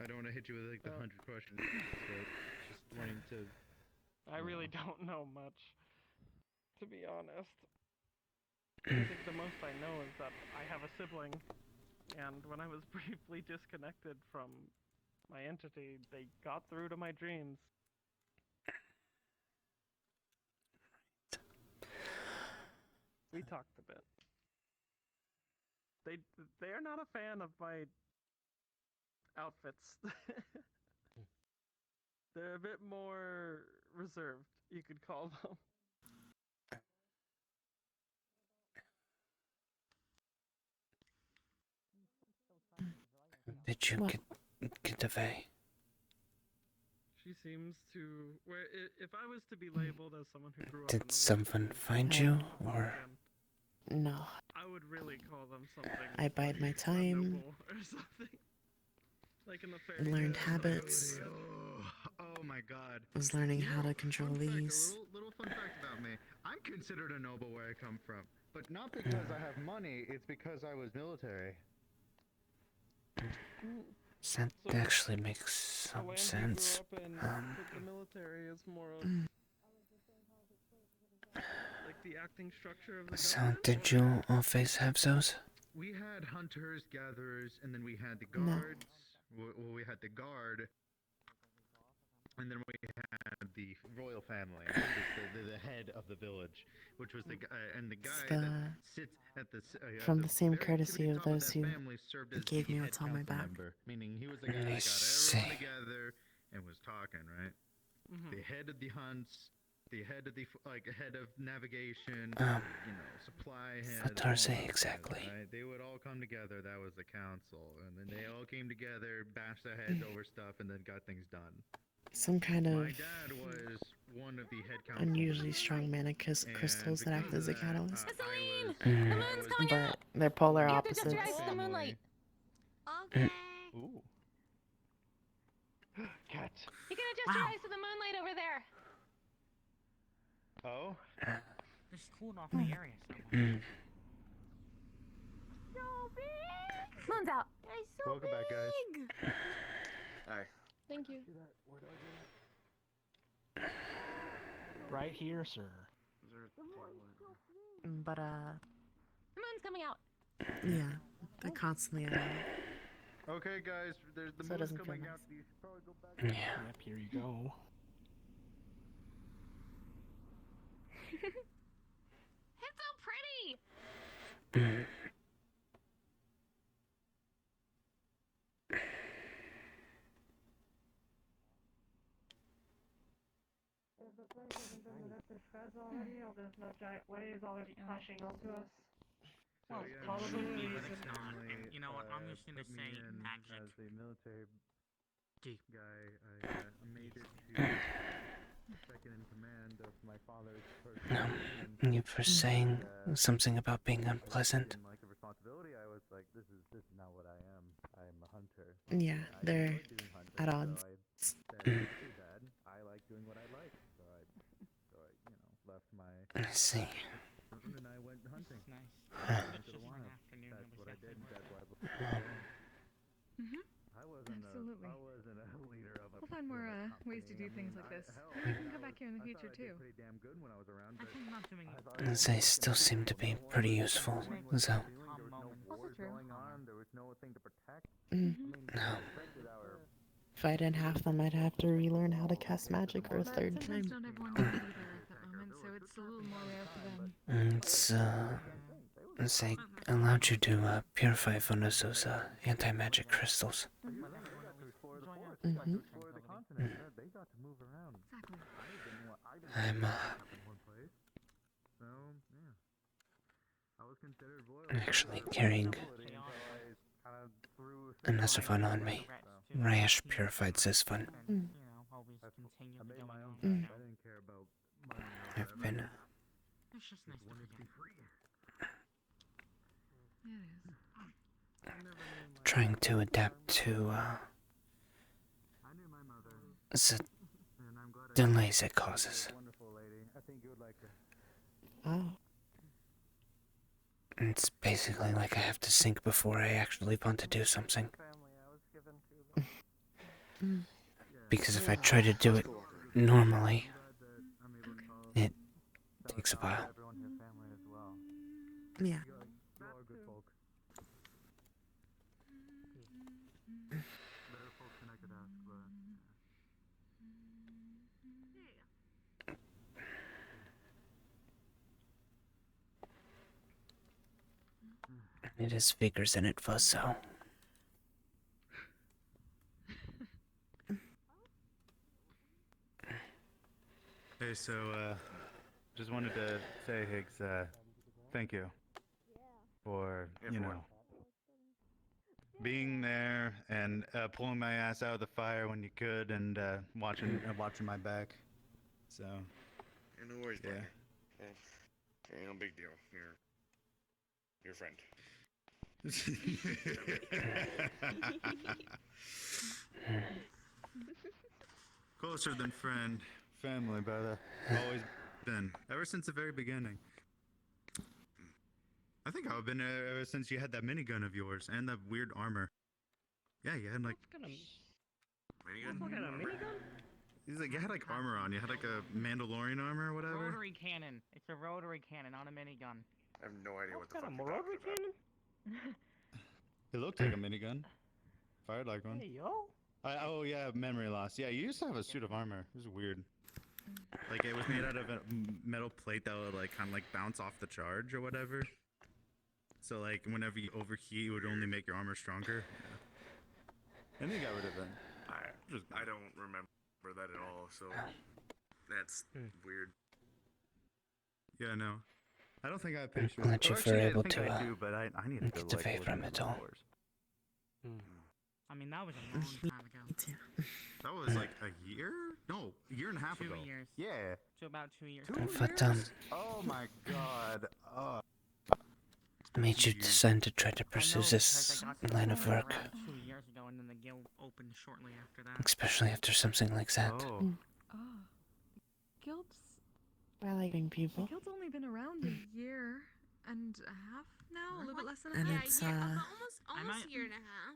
I don't want to hit you with like the 100 questions, so just wanting to. I really don't know much, to be honest. I think the most I know is that I have a sibling, and when I was briefly disconnected from my entity, they got through to my dreams. We talked a bit. They are not a fan of my outfits. They're a bit more reserved, you could call them. Did you get away? She seems to. If I was to be labeled as someone who grew up in Did the someone find you, or No. I would really call them something. I bide my time. Noble or something. Like in the fairy Learned tales. habits. Oh my god. Was learning You how know, to control fun fact, these. a little fun fact about me. I'm considered a noble where I come from. But not because I have money, it's because I was military. That actually makes The some land sense. you grew up in, but the military is more of like the acting structure of the So, government. did you always have those? We had hunters, gatherers, and then we had the No. guards. Well, we had the guard, and then we had the royal family, which is the head of the village, which was the guy, and the guy the- that sits at the From the same very courtesy of tippity top those that who family served as gave the me head what's on my council back. member, meaning he was the guy I that got see. everyone together and was talking, right? The head of the hunts, the head of the head of navigation, supply head. What are all they that exactly? stuff, right? They would all come together. That was the council, and then they all came together, bashed their heads over stuff, and then got things done. Some kind My of dad was one of the head council unusually members, strong mana crystals that act as a catalyst. Celine! I The was moon's coming But out! they're polar You have to adjust your opposites. eyes to the moonlight. Okay. Ooh. Cat. You can adjust your eyes to the moonlight over there. Oh? Just cooled off the area somewhere. So big! Moon's out. It's so Welcome back, guys. big. Hi. Thank you. Right here, sir. But The moon's coming out. yeah, they're constantly on. Okay, guys, there's the So it moon's doesn't feel coming nice. out. You should probably go back. Yeah. Yep, here you go. It's so pretty. If the place hasn't been lit to shreds already, or there's no giant waves already crashing onto us. So, Well, yeah, probably the the Linux reason. family, You know what, I'm just gonna put me say in magic. as a military Gee. guy. I made it to second in command of my father's first No, division, you were saying and, something about being unpleasant. in, like a responsibility, I was like, this is not what I am. I am a hunter. Yeah, I they're enjoy doing hunting, at so odds. I said, hey, Dad, I like doing what I like. So I left my. I see. And I went hunting. Nice. Into the Just wild. like afternoon That's of what I did. assessment. That's why I was Mhm. I wasn't Absolutely. I wasn't a leader of a. We'll find more ways to do things like this. And you can come back here in the future too. Pretty damn good when I was around, but They still seem to be pretty useful, though. there was no wars going on. There was no thing to protect. No. If I didn't have them, I'd have to relearn how to cast magic for a But third sometimes time. not everyone will be there at that moment, so it's a little more rare for them. They allowed you to purify one of those anti-magic crystals. Mm-hmm. They got to move around. Exactly. I'm in one place. So yeah, I was considered loyal. actually carrying another one on me. Rash purified this one. You know, always continue I made going my own on. stuff. I didn't care about money or I've been It's just nice to wanted to be forget. free. Yeah, it is. trying to adapt to I knew my mother, the and I'm glad delays it causes. wonderful lady. I think you would like her. Oh. It's basically like I have to think before I actually want to do something. Because if I try to do it normally, it takes a while. Everyone in your family as well. Yeah. You are good folk. Better folks than I could ask, but. It has figures in it for so. Hey, so, just wanted to say, Higgs, thank you for, being there and pulling my ass out of the fire when you could and watching my back. So, Yeah, no worries, yeah. buddy. Okay. Ain't no big deal. Your friend. Closer than friend. Family, brother. Always been. Ever since the very beginning. I think I've been ever since you had that minigun of yours and that weird armor. Yeah, you had like. Minigun? What kind of minigun? He's like, you had like armor on. You had like a Mandalorian armor or whatever. Rotary cannon. It's a rotary cannon, not a minigun. I have no idea what the fuck kind you're of talking rotary about. cannon? It looked like a minigun. Fired like one. Hey, yo. Oh yeah, memory loss. Yeah, you used to have a suit of armor. It was weird. Like it was made out of a metal plate that would like kind of like bounce off the charge or whatever. So like whenever you overheat, it would only make your armor stronger. Yeah. And they got rid of it. I don't remember that at all, so that's weird. Yeah, no. I don't think I have pictures. Glad you were able to I do, but I need to get go, away look from at it the all. doors. I mean, that was a long time ago. That was like a year? No, a year and a half 2 ago. years. Yeah. To about 2 years. But Oh my god. made you decide to try to pursue this line of work, Around 2 years ago, and then the guild opened shortly after that. especially after something like that. Oh. Guild's Rallying people. Guild's only been around a year and a half now, a little bit less than a And half. it's, almost a year and a half.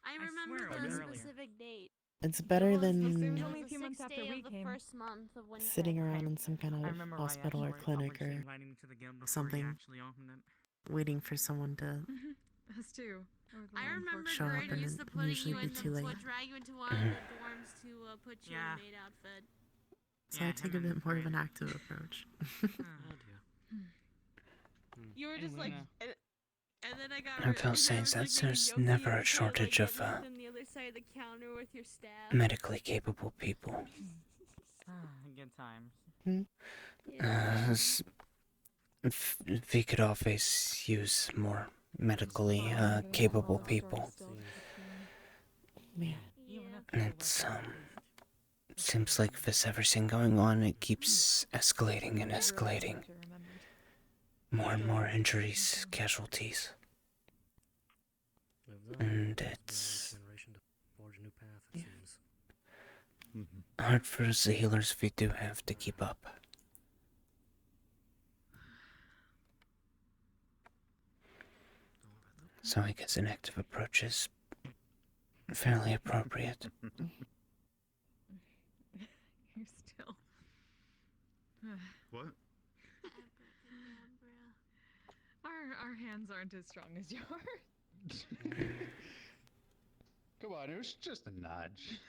I remember swear it the was earlier. specific date. It's better It was than only a few months Sixth after day we of the came. first month of winter. sitting around in some kind I of remember hospital or Ryan clinic publicly or inviting me to the guild before he something, actually opened it. waiting for someone to Us too. I remember show up, Gordon and used to it'd putting usually you be in too the late. drag you into one of the dorms to put you Yeah. in a maid outfit. So I take a bit more of an active approach. You were just like, and then I got. I felt saying that there's never a shortage of on the other side of the counter with your staff. medically capable people. Good times. We could always use more medically capable people. Yeah. It's seems like with everything going on, it keeps escalating and escalating. More and more injuries, casualties. And it's hard for us, the healers, we do have to keep up. So I guess an active approach is fairly appropriate. You're still. What? Our hands aren't as strong as yours. Come on, it was just a nudge.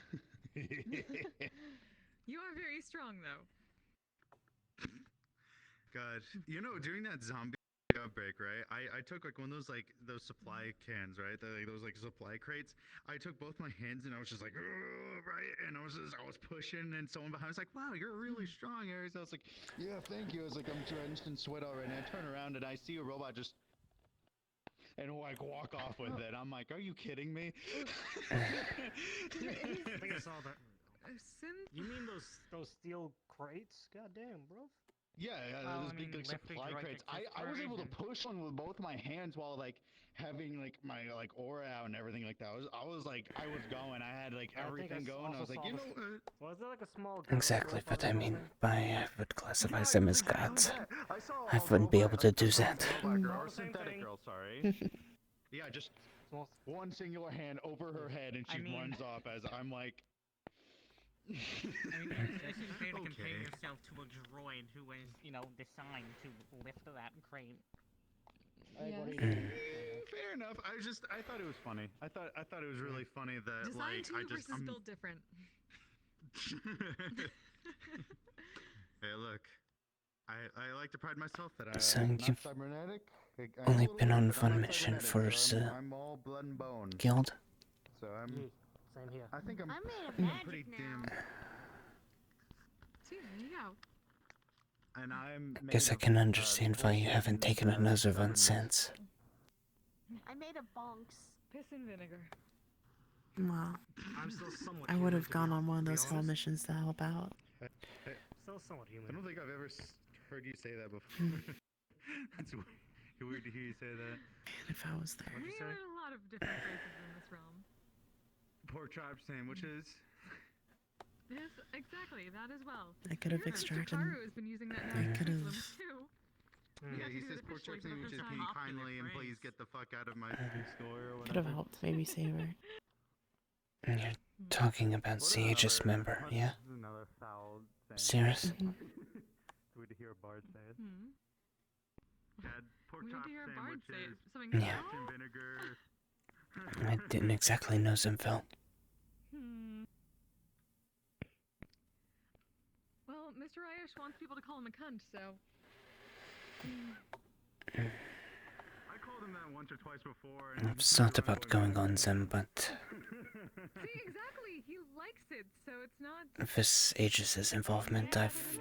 You are very strong, though. God, you know, during that zombie outbreak, right? I took like one of those supply cans, right? Those supply crates. I took both my hands and I was just like, right, and I was pushing, and someone behind was like, "Wow, you're really strong, Aries." I was like, "Yeah, thank you." I was like, "I'm drenched in sweat already." And I turn around and I see a robot just and like walk off with it. I'm like, "Are you kidding me?" I think I saw that. You mean those steel crates? God damn, bro. Yeah, those big like supply crates. I was able to push one with both my hands while like having like my like aura out and everything like that. I was going. I had like everything going. I was like, you know what? Was there like a small? Exactly, but I mean, I would classify them as gods. I wouldn't be able to do that. Or synthetic girl, sorry. Yeah, just one singular hand over her head and she runs off as I'm like. I mean, this is fair to compare yourself to a droid who is, designed to lift that crate. Fair enough. I thought it was funny. I thought it was really funny that Design like versus built different. Hey, look. I like to pride myself that I So am you've not cybernetic. I'm only a little been bit, on but I'm one not mission cybernetic, for so the I'm all blood and bone. guild. So I'm. Same here. I think I'm. I'm made of magic pretty now. damn. See, there you go. And I'm. Guess I can understand why you haven't taken another one since. I made a bonks. Piss and vinegar. Well, I'm still somewhat I would have human, gone on one of to be those hell honest. missions to help out. Still somewhat human. I don't think I've ever heard you say that before. That's weird. Weird to hear you say that. Man, if I was there. What'd you We say? learn a lot of different phrases in this realm. Pork chop sandwiches. Yes, exactly, that as well. I could have Mr. extracted. Karu has been using that now I to could speak have. to them too. Yeah, got he to do says it pork chop officially for the sandwiches. first Can you time. kindly and please get the fuck out of my store or Could have whatever? helped maybe save her. You're talking about CH's member, yeah? Another foul thing. Serious? It's weird to hear a bard say it. Had pork We chop need to hear a bard say it. sandwiches, Something Yeah. and vinegar. I didn't exactly know Zimfil. Well, Mr. Ayash wants people to call him a cunt, so. I called him that once or twice before. And It's not about going on Zim, but See, exactly. He likes it, so it's not. this Aegis' involvement, I've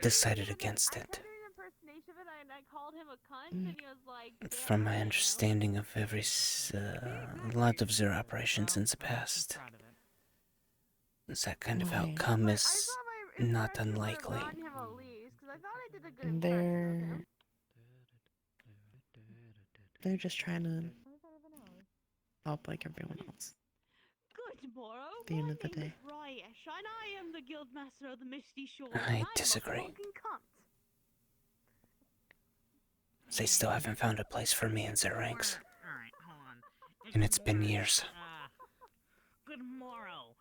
decided against it. Impersonation of it, and I called him a cunt, and he was like, From my understanding of every lot of Zero operations in the past, that kind of outcome is not unlikely. They're just trying to help like everyone else. Good morrow. At the end of the day. Ryesh, and I am the Guildmaster of the Misty Shores. I disagree. I'm a fucking cunt. They still haven't found a place for me in their ranks. Alright, hold on. And it's been years. Good morrow.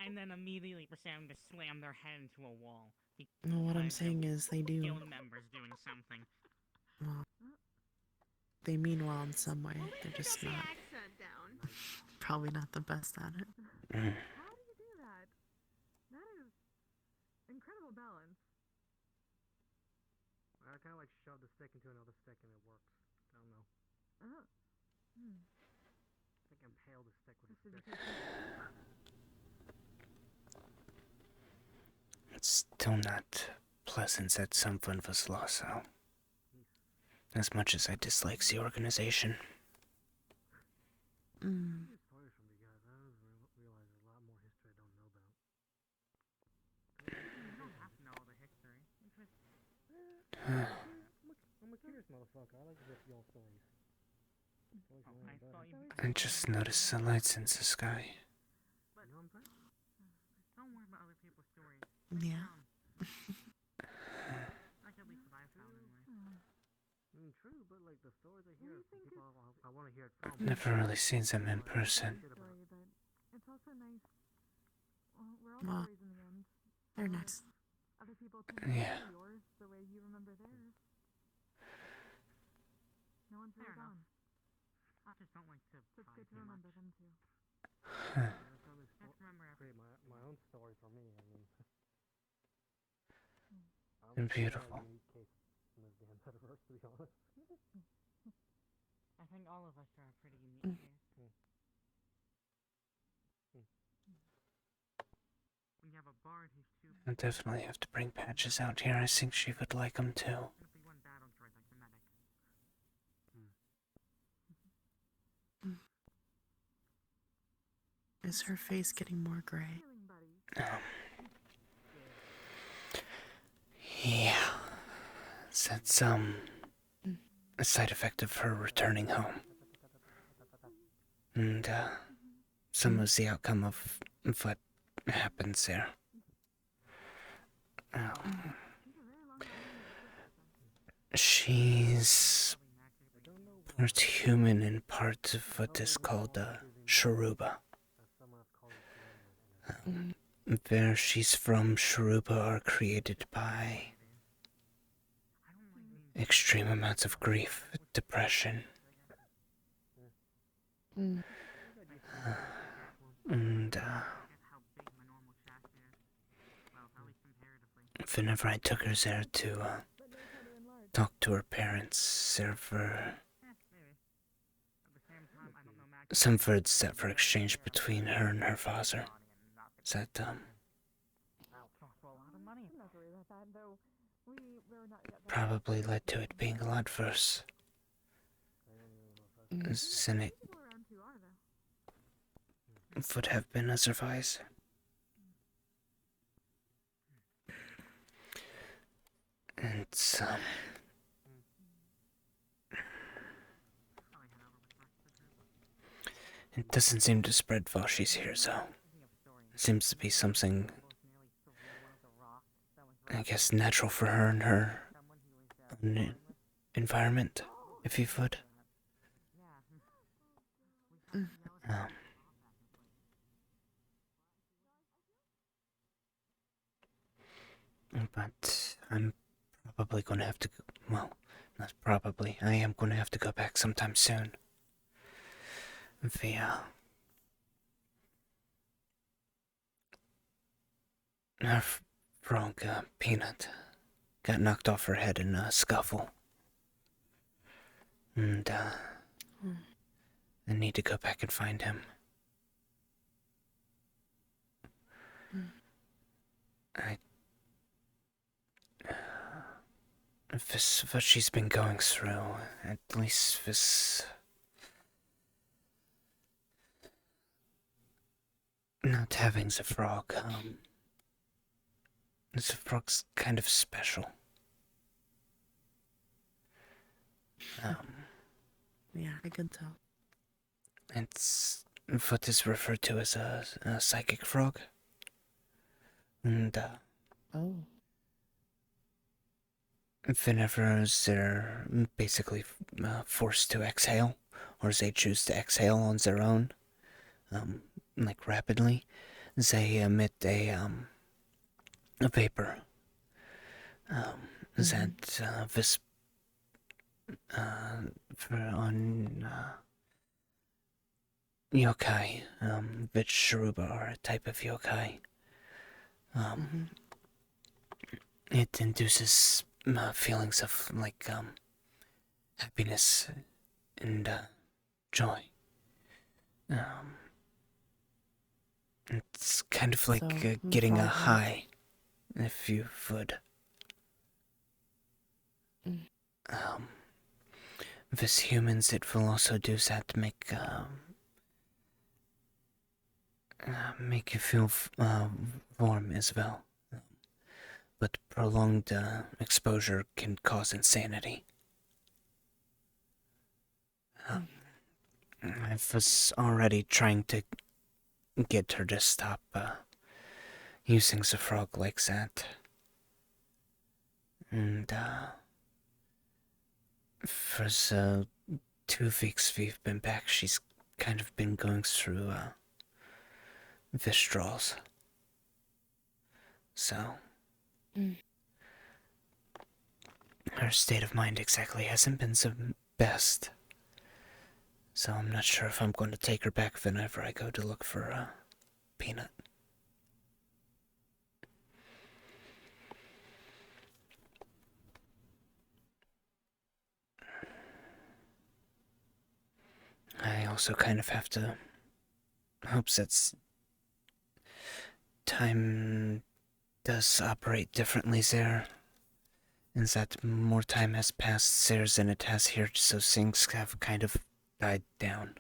And then immediately proceed to slam their head into a wall. No, what I'm saying is they do. Guild members doing something. Well, they mean well in some way. They're just not. Probably not the best at it. How do you do that? That is incredible balance. I kind of like shove the stick into another stick and it works. I don't know. Oh. I think I impaled the stick with a stick. It's still not pleasant that someone was lost, so. As much as I dislike the organization. Sorry from you guys. I realize there's a lot more history I don't know about. You don't have to know all the history. I'm a curious motherfucker. I like to get the old stories. I just noticed the lights in the sky. But don't worry about other people's stories. Yeah. Like at least what I found anyway. True, but like the stories I hear from people I want to hear it from. Never really seen them in person. It's also nice. Well, we're all Well, stories in the end. they're nice. Other people can Yeah. remember yours the way you remember theirs. No one's really gone. I just don't like to. So it's good to remember them too. Create my own story for me. I mean, Beautiful. In this damn metaverse, to be honest. I think all of us are pretty unique here. When you have a bard who's too. I definitely have to bring Patches out here. I think she would like them too. If we won battle droid like the medic. Is her face getting more gray? Yeah. That's, a side effect of her returning home. And, some of the outcome of what happens there. She's part human and part of what is called a Sharuba. Where she's from, Sharuba are created by extreme amounts of grief, depression, and whenever I took her there to talk to her parents, there were some words that were exchanged between her and her father that probably led to it being a lot worse than it would have been otherwise. And It doesn't seem to spread while she's here, so it seems to be something, I guess, natural for her and her own environment, if you would. Um, but I'm probably going to have to go, well, not probably, I am going to have to go back sometime soon. Our frog, Peanut, got knocked off her head in a scuffle. And, I need to go back and find him. If this what she's been going through, at least this... Not having the frog, the frog's kind of special. Yeah, I could tell. It's what is referred to as a psychic frog. And, Oh. whenever they're basically forced to exhale, or they choose to exhale on their own, like rapidly, they emit a vapor that this on yokai, which Sharuba are a type of yokai. It induces feelings of like happiness and joy. It's kind of like So, getting a frog high, if you would. With humans, it will also do that to make you feel warm as well. But prolonged exposure can cause insanity. I was already trying to get her to stop using the frog like that. And for the 2 weeks we've been back, she's kind of been going through withdrawals. So her state of mind exactly hasn't been the best. So I'm not sure if I'm going to take her back whenever I go to look for Peanut. I also kind of have to hope that time does operate differently there, and that more time has passed there than it has here, so things have kind of died down.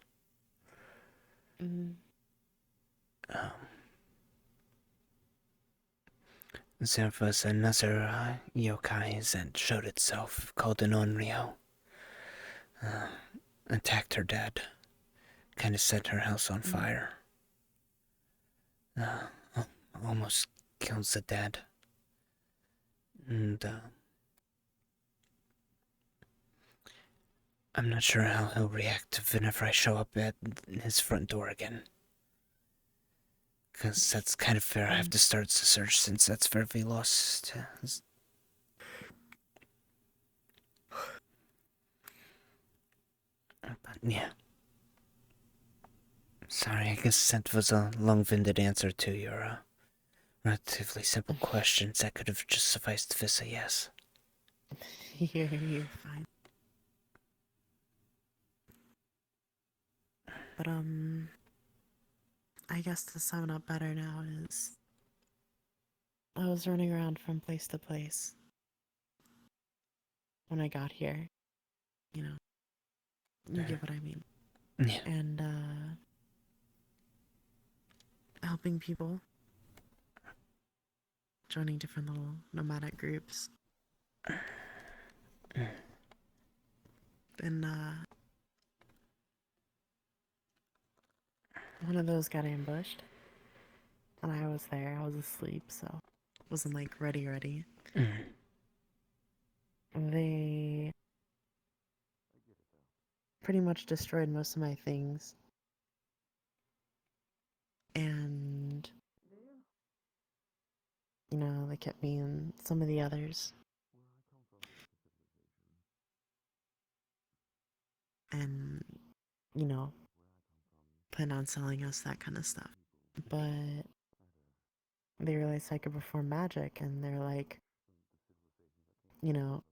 There was another yokai that showed itself called an Onryo. Attacked her dad. Kind of set her house on fire. Almost killed the dad. And I'm not sure how he'll react whenever I show up at his front door again. Because that's kind of where I have to start the search, since that's where we lost. But yeah. Sorry, I guess that was a long-winded answer to your relatively simple questions. That could have just sufficed with a yes. You're fine. But, I guess to sum it up better now is I was running around from place to place when I got here. You know, you get what I mean. Yeah. And, helping people, joining different little nomadic groups. And, one of those got ambushed. And I was there, I was asleep, so wasn't like ready. They pretty much destroyed most of my things. And, you know, they kept me and some of the others. And, you know, plan on selling us that kind of stuff. But they realized I could perform magic, and they're like, you know,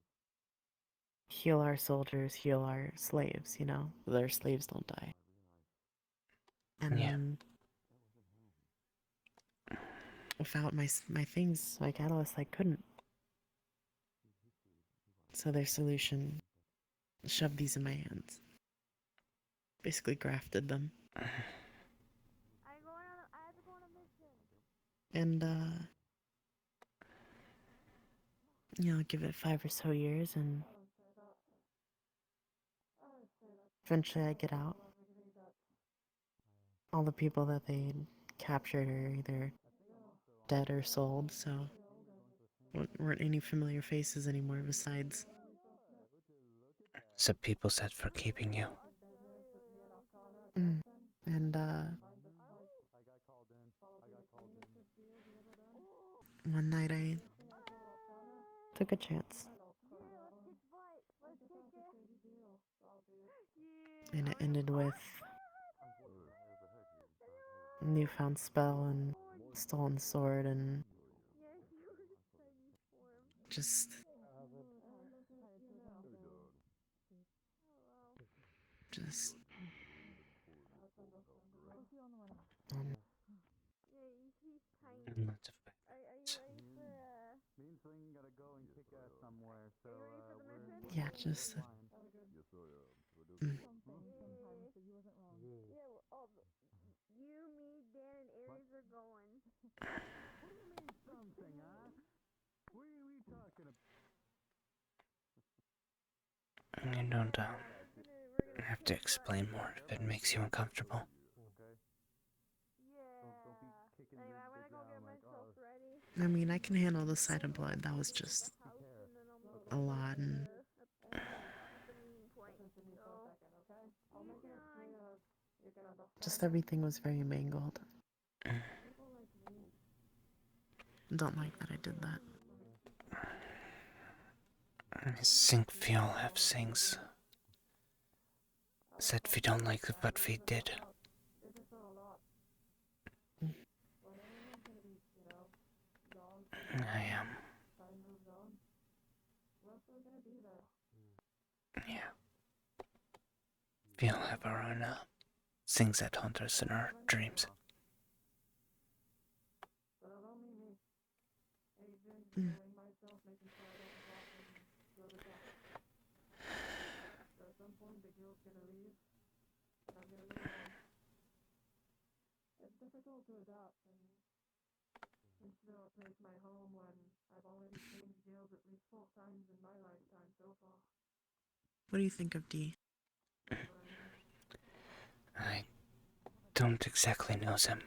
heal our soldiers, heal our slaves, you know, so their slaves don't die. And without my things, my catalyst, I couldn't. So their solution, shoved these in my hands. Basically grafted them. And, you know, give it 5 or so years, and eventually I get out. All the people that they captured are either dead or sold, so weren't any familiar faces anymore besides. So people said for keeping you. And, one night I took a chance. And it ended with a newfound spell and stolen sword and just Lots of Me and Sling gotta go and kick ass somewhere, so yeah, just You, me, Dan, and Aries are going. What do you mean something, huh? What are we talking about? You don't have to explain more if it makes you uncomfortable. I mean, I can handle the sight of blood. That was just a lot, and just everything was very mangled. Don't like that I did that. I think we all have things that we don't like what we did. I am. Yeah. We all have our own things that haunt us in our dreams. It's difficult to adapt and still take my home when I've already changed jails at least 4 times in my lifetime so far. What do you think of D? I don't exactly know them.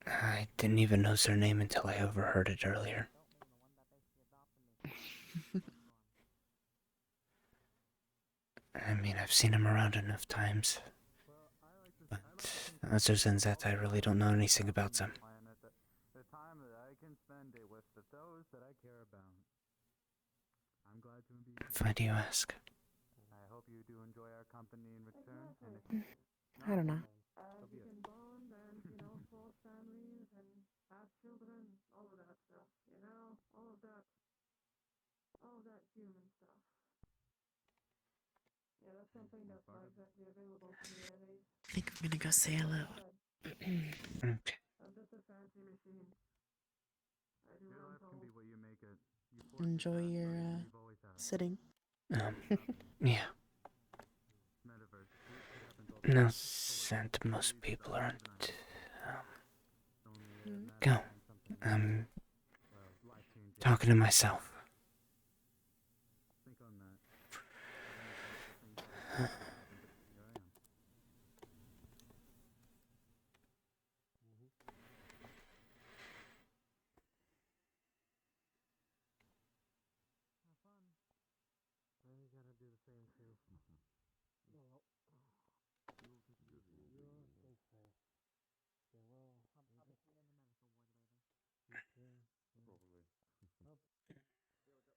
I didn't even know their name until I overheard it earlier. I mean, I've seen him around enough times. But other than that, I really don't know anything about them. The time that I can spend it with those that I care about. I'm glad to be here. Why do you ask? I hope you do enjoy our company in return. And I don't know. You can bond and, form families and have children, all of that stuff, all of that human stuff. Yeah, that's something that's not exactly available to me at least. I think I'm gonna go say hello. Okay. I'm just a fancy machine. I do your life can be what you make it. Enjoy your sitting. Yeah. No, and most people aren't. Go. I'm talking to myself. the same too. Well, You'll take care of your yeah, old lady. thanks, man. Yeah, well, I'll be seeing you in the medical ward later. you too. Probably.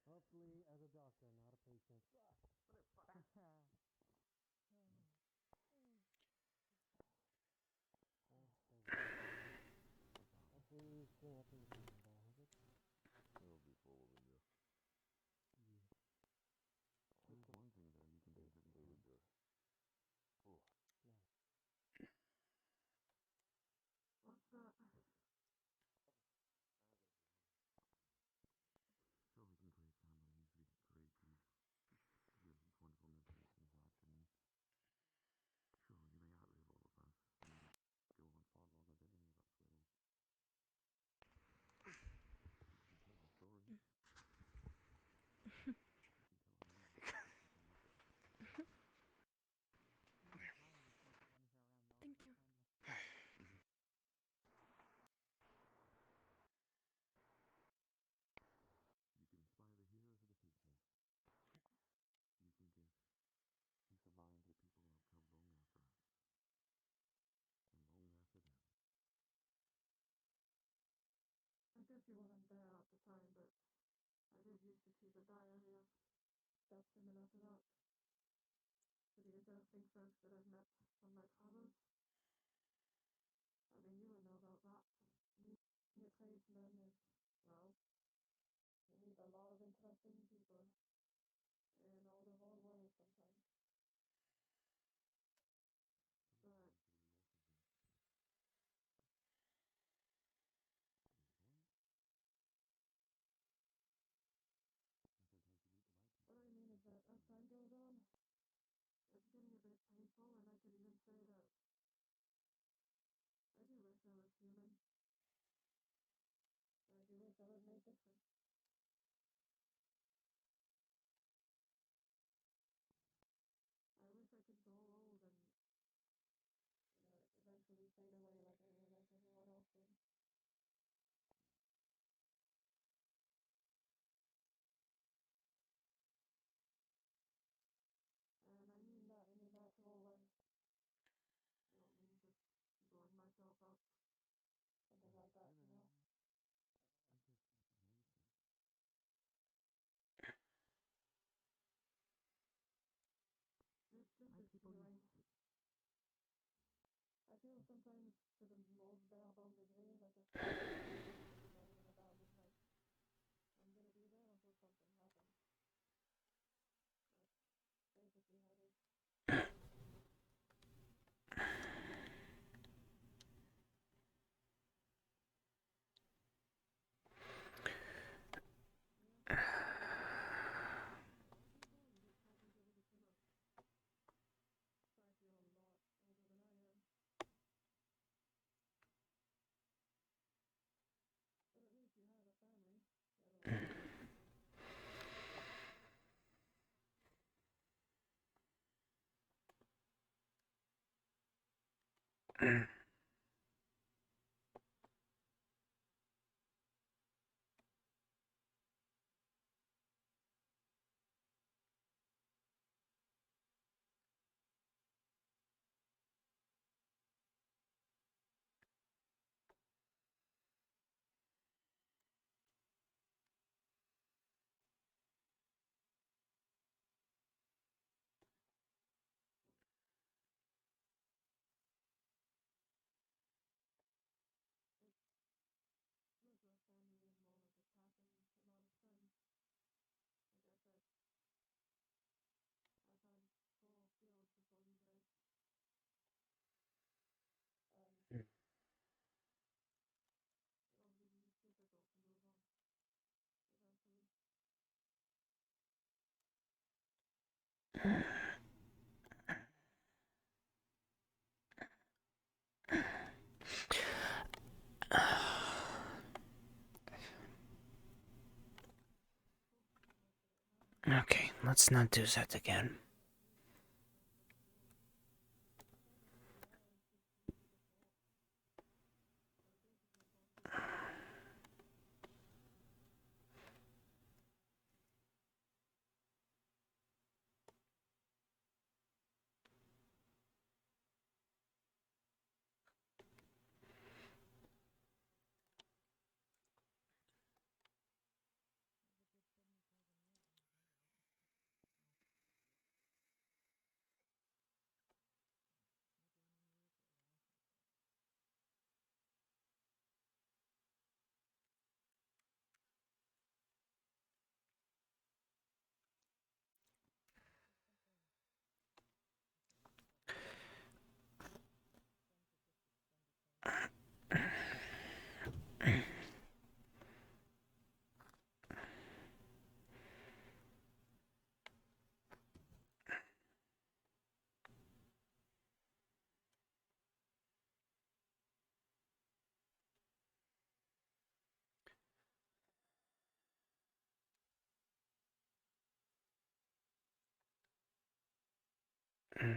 Hopefully, as a doctor, not a patient. Hopefully, clean up everything there, has it? It'll be full of you. Yeah. There's one thing though you can do that will do it. Oh. No. What's that? Sure, we can create families, we can create these wonderful memories and such, and sure, you may outlive all of us, and go on far longer than any of us will. You can tell the stories. You can tell the movies, you can tell the books. Thank you. You can inspire the heroes of the future. You can give peace of mind to the people who have come long after us, and long after them. I guess you weren't there at the time, but I did used to keep a diary of stuff similar to that. So do you don't think folks that I've met on my travels? I mean, you would know about that. Meeting a tradesman is, well, you meet a lot of interesting people in all the wrong ways sometimes. But what I mean is that as time goes on, it's getting a bit painful, and I could even say that I do wish I was human. I do wish I was made different. I wish I could grow old and, eventually fade away like everyone else did. And I mean that in a natural way. I don't mean just blowing myself up. Something like that, you know? I guess I understand. It's just this feeling. I feel sometimes to the most bare bone degree like a not even about midnight. I'm gonna be there until something happens. That's basically how it is. I feel a lot older than I am. But at least you have a family. You have a wife. A family is more like a path and a lot of friends. Like I said, I've had 4 fields before you guys. It'll be difficult to move on eventually. Okay, let's not do that again. Hmm.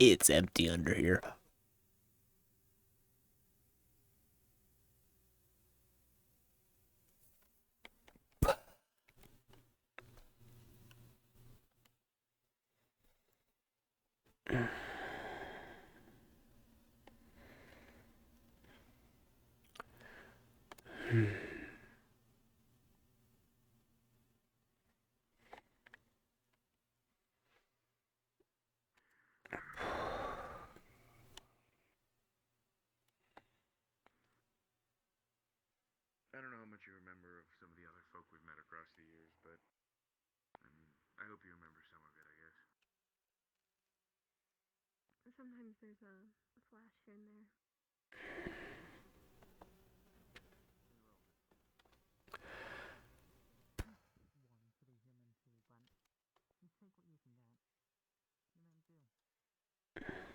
It's empty under here. I don't know how much you remember of some of the other folk we've met across the years, but I mean, I hope you remember some of it, I guess. Sometimes there's a flash here and there. One pretty human too, but you take what you can get. You men do. You do.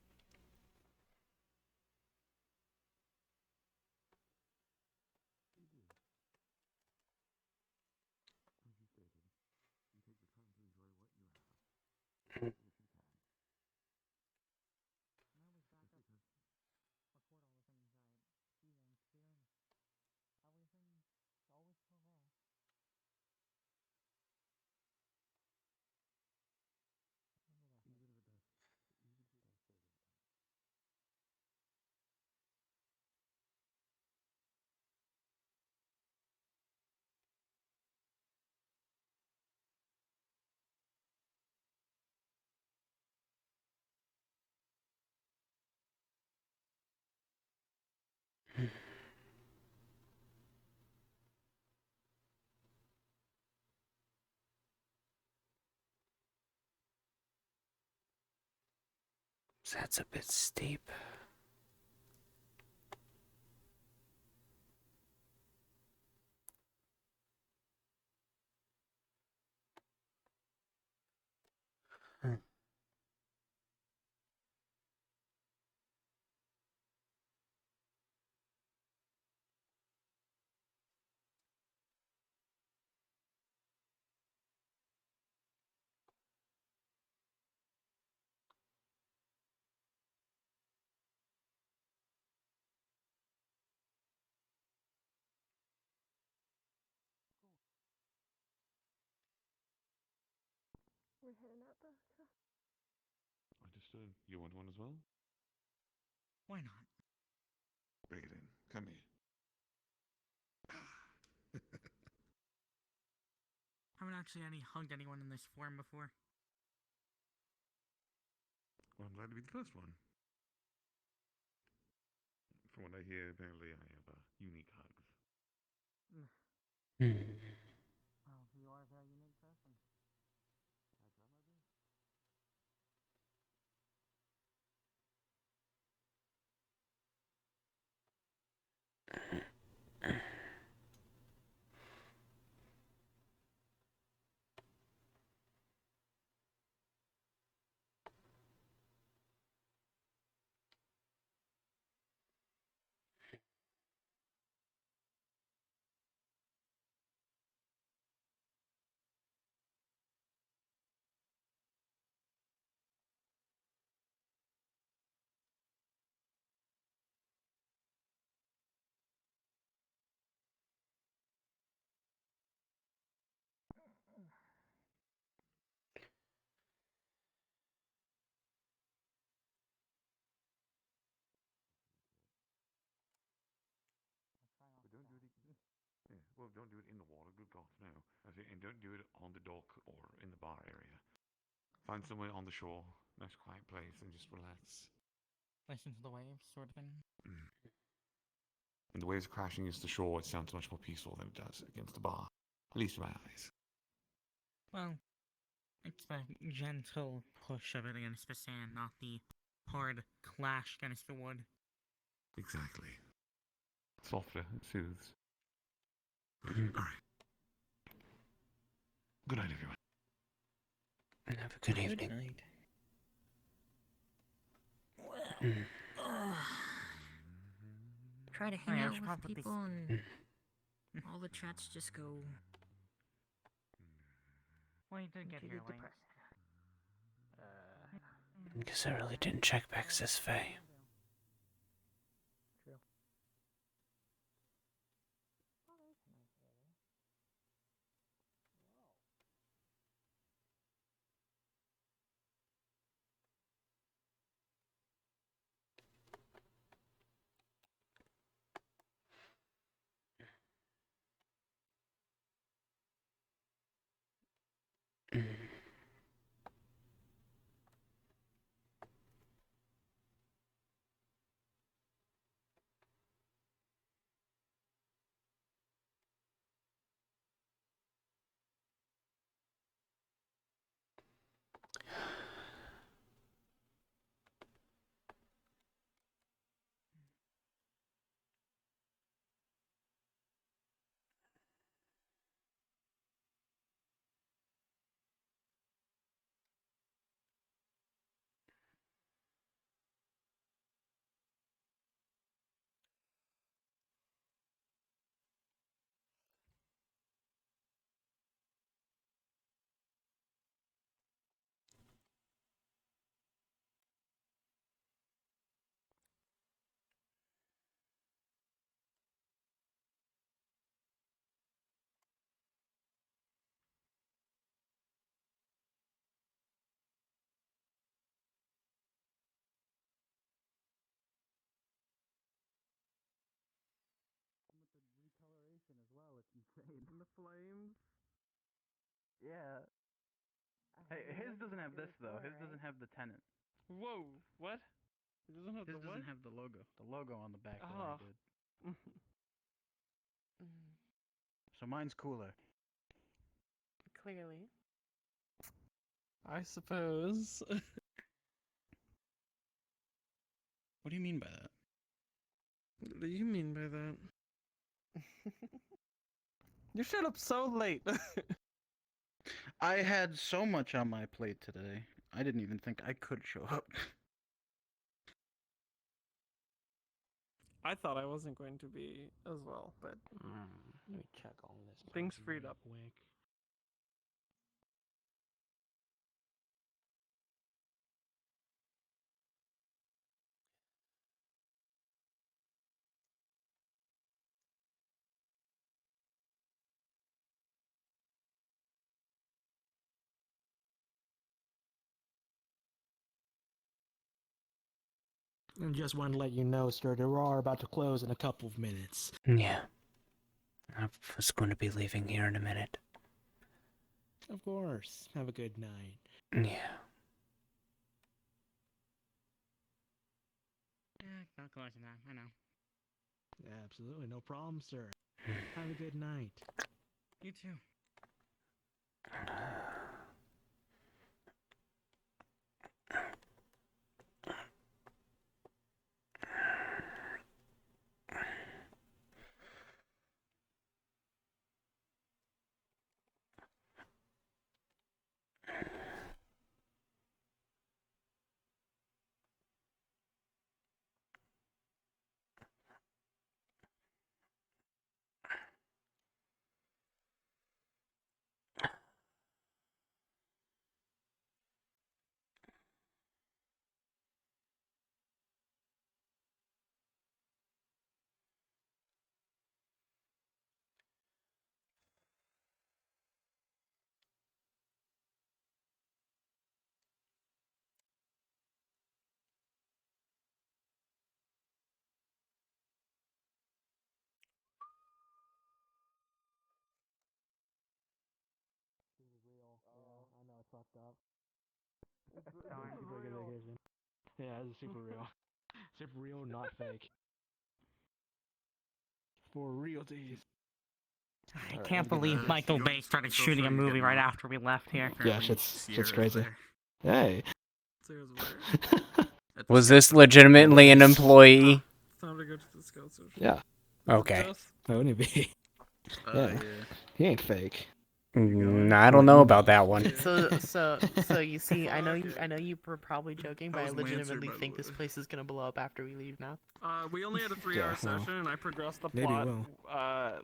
As you stated, you take the time to enjoy what you have, if you can. And I always back Just up, because record all the things I see and experience. Everything's always so rare. Remember that even hurt. if it does, even if it does say that. That's a bit steep. We're heading out though, so. Understood. You want one as well? Why not? Bring it in. Come here. Haven't actually hugged anyone in this form before. Well, I'm glad to be the first one. From what I hear, apparently I have unique hugs. Well, you are a very unique person. I try my best. Well, don't do it in the water. Good God, no. And don't do it on the dock or in the bar area. Find somewhere on the shore, nice quiet place, and just relax. Listen to the waves, sort of thing. And the waves crashing against the shore, it sounds much more peaceful than it does against the bar. At least in my eyes. Well, it's the gentle push of it against the sand, not the hard clash against the wood. Exactly. Softer, it soothes. Alright. Good night, everyone. Have a good evening. night. Try to hang out with people and all the chats just go. Well, you did get Pretty here late. depressing. Because I really didn't check back this way. True. With the recoloration as well, it's insane. And the flames. Yeah. Hey, his doesn't have this though. His doesn't have the tenant. Whoa, what? It doesn't have His the what? doesn't have the logo. The logo on the back that Oh. I did. So mine's cooler. Clearly. I suppose. What do you mean by that? What do you mean by that? You showed up so late. I had so much on my plate today. I didn't even think I could show up. I thought I wasn't going to be as well, but Let me check on this. things person freed real up. Quick. I just want to let you know, sir, the are about to close in a couple of minutes. Yeah. I was going to be leaving here in a minute. Of course. Have a good night. Yeah. Not close enough, I know. Absolutely, no problem, sir. Have a good night. You too. fucked up. Super good vacation. Yeah, it's super real. Super real, not fake. For real days. I can't believe Michael Bay started shooting a movie right after we left here. Yeah, shit's crazy. Hey. Was this legitimately an employee? Time to go to the scout social. Yeah. Okay. Why wouldn't he be? Yeah. He ain't fake. I don't know about that one. So you see, I know you were probably joking, but I legitimately think this place is gonna blow up after we leave now. We only had a 3-hour session, and I progressed the Maybe it plot will.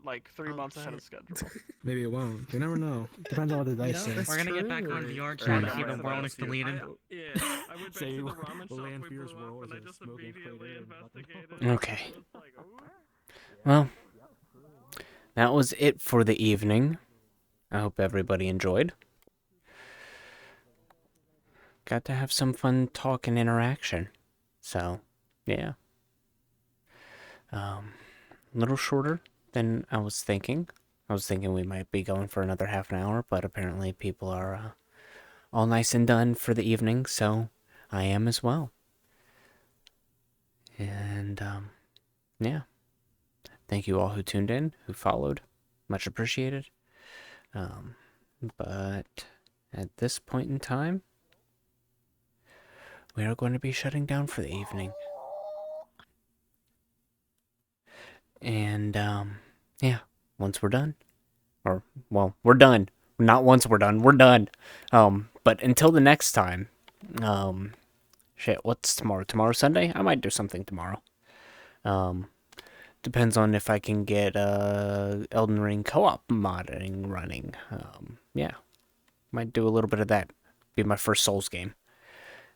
like 3 months ahead of schedule. Maybe it won't. You never know. Depends on what the dice say. We're gonna get back on the org chat and see the world is deleted. Yeah, I went back Say to the you- ramen the shop land we fears blew up, world and I is a just smoking immediately crater and investigated. Okay. I was like, ooh. Well, that was it for the evening. I hope everybody enjoyed. Got to have some fun talk and interaction. So, yeah. A little shorter than I was thinking. I was thinking we might be going for another half an hour, but apparently people are all nice and done for the evening, so I am as well. And, yeah. Thank you all who tuned in, who followed. Much appreciated. But at this point in time, we are going to be shutting down for the evening. And, yeah, once we're done, or, well, we're done. Not once we're done, we're done. But until the next time, shit, what's tomorrow? Tomorrow's Sunday? I might do something tomorrow. Depends on if I can get, Elden Ring co-op modding running. Yeah, might do a little bit of that. Be my first Souls game.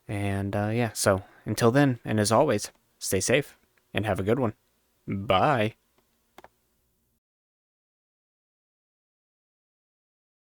And, yeah, so until then, and as always, stay safe and have a good one. Bye.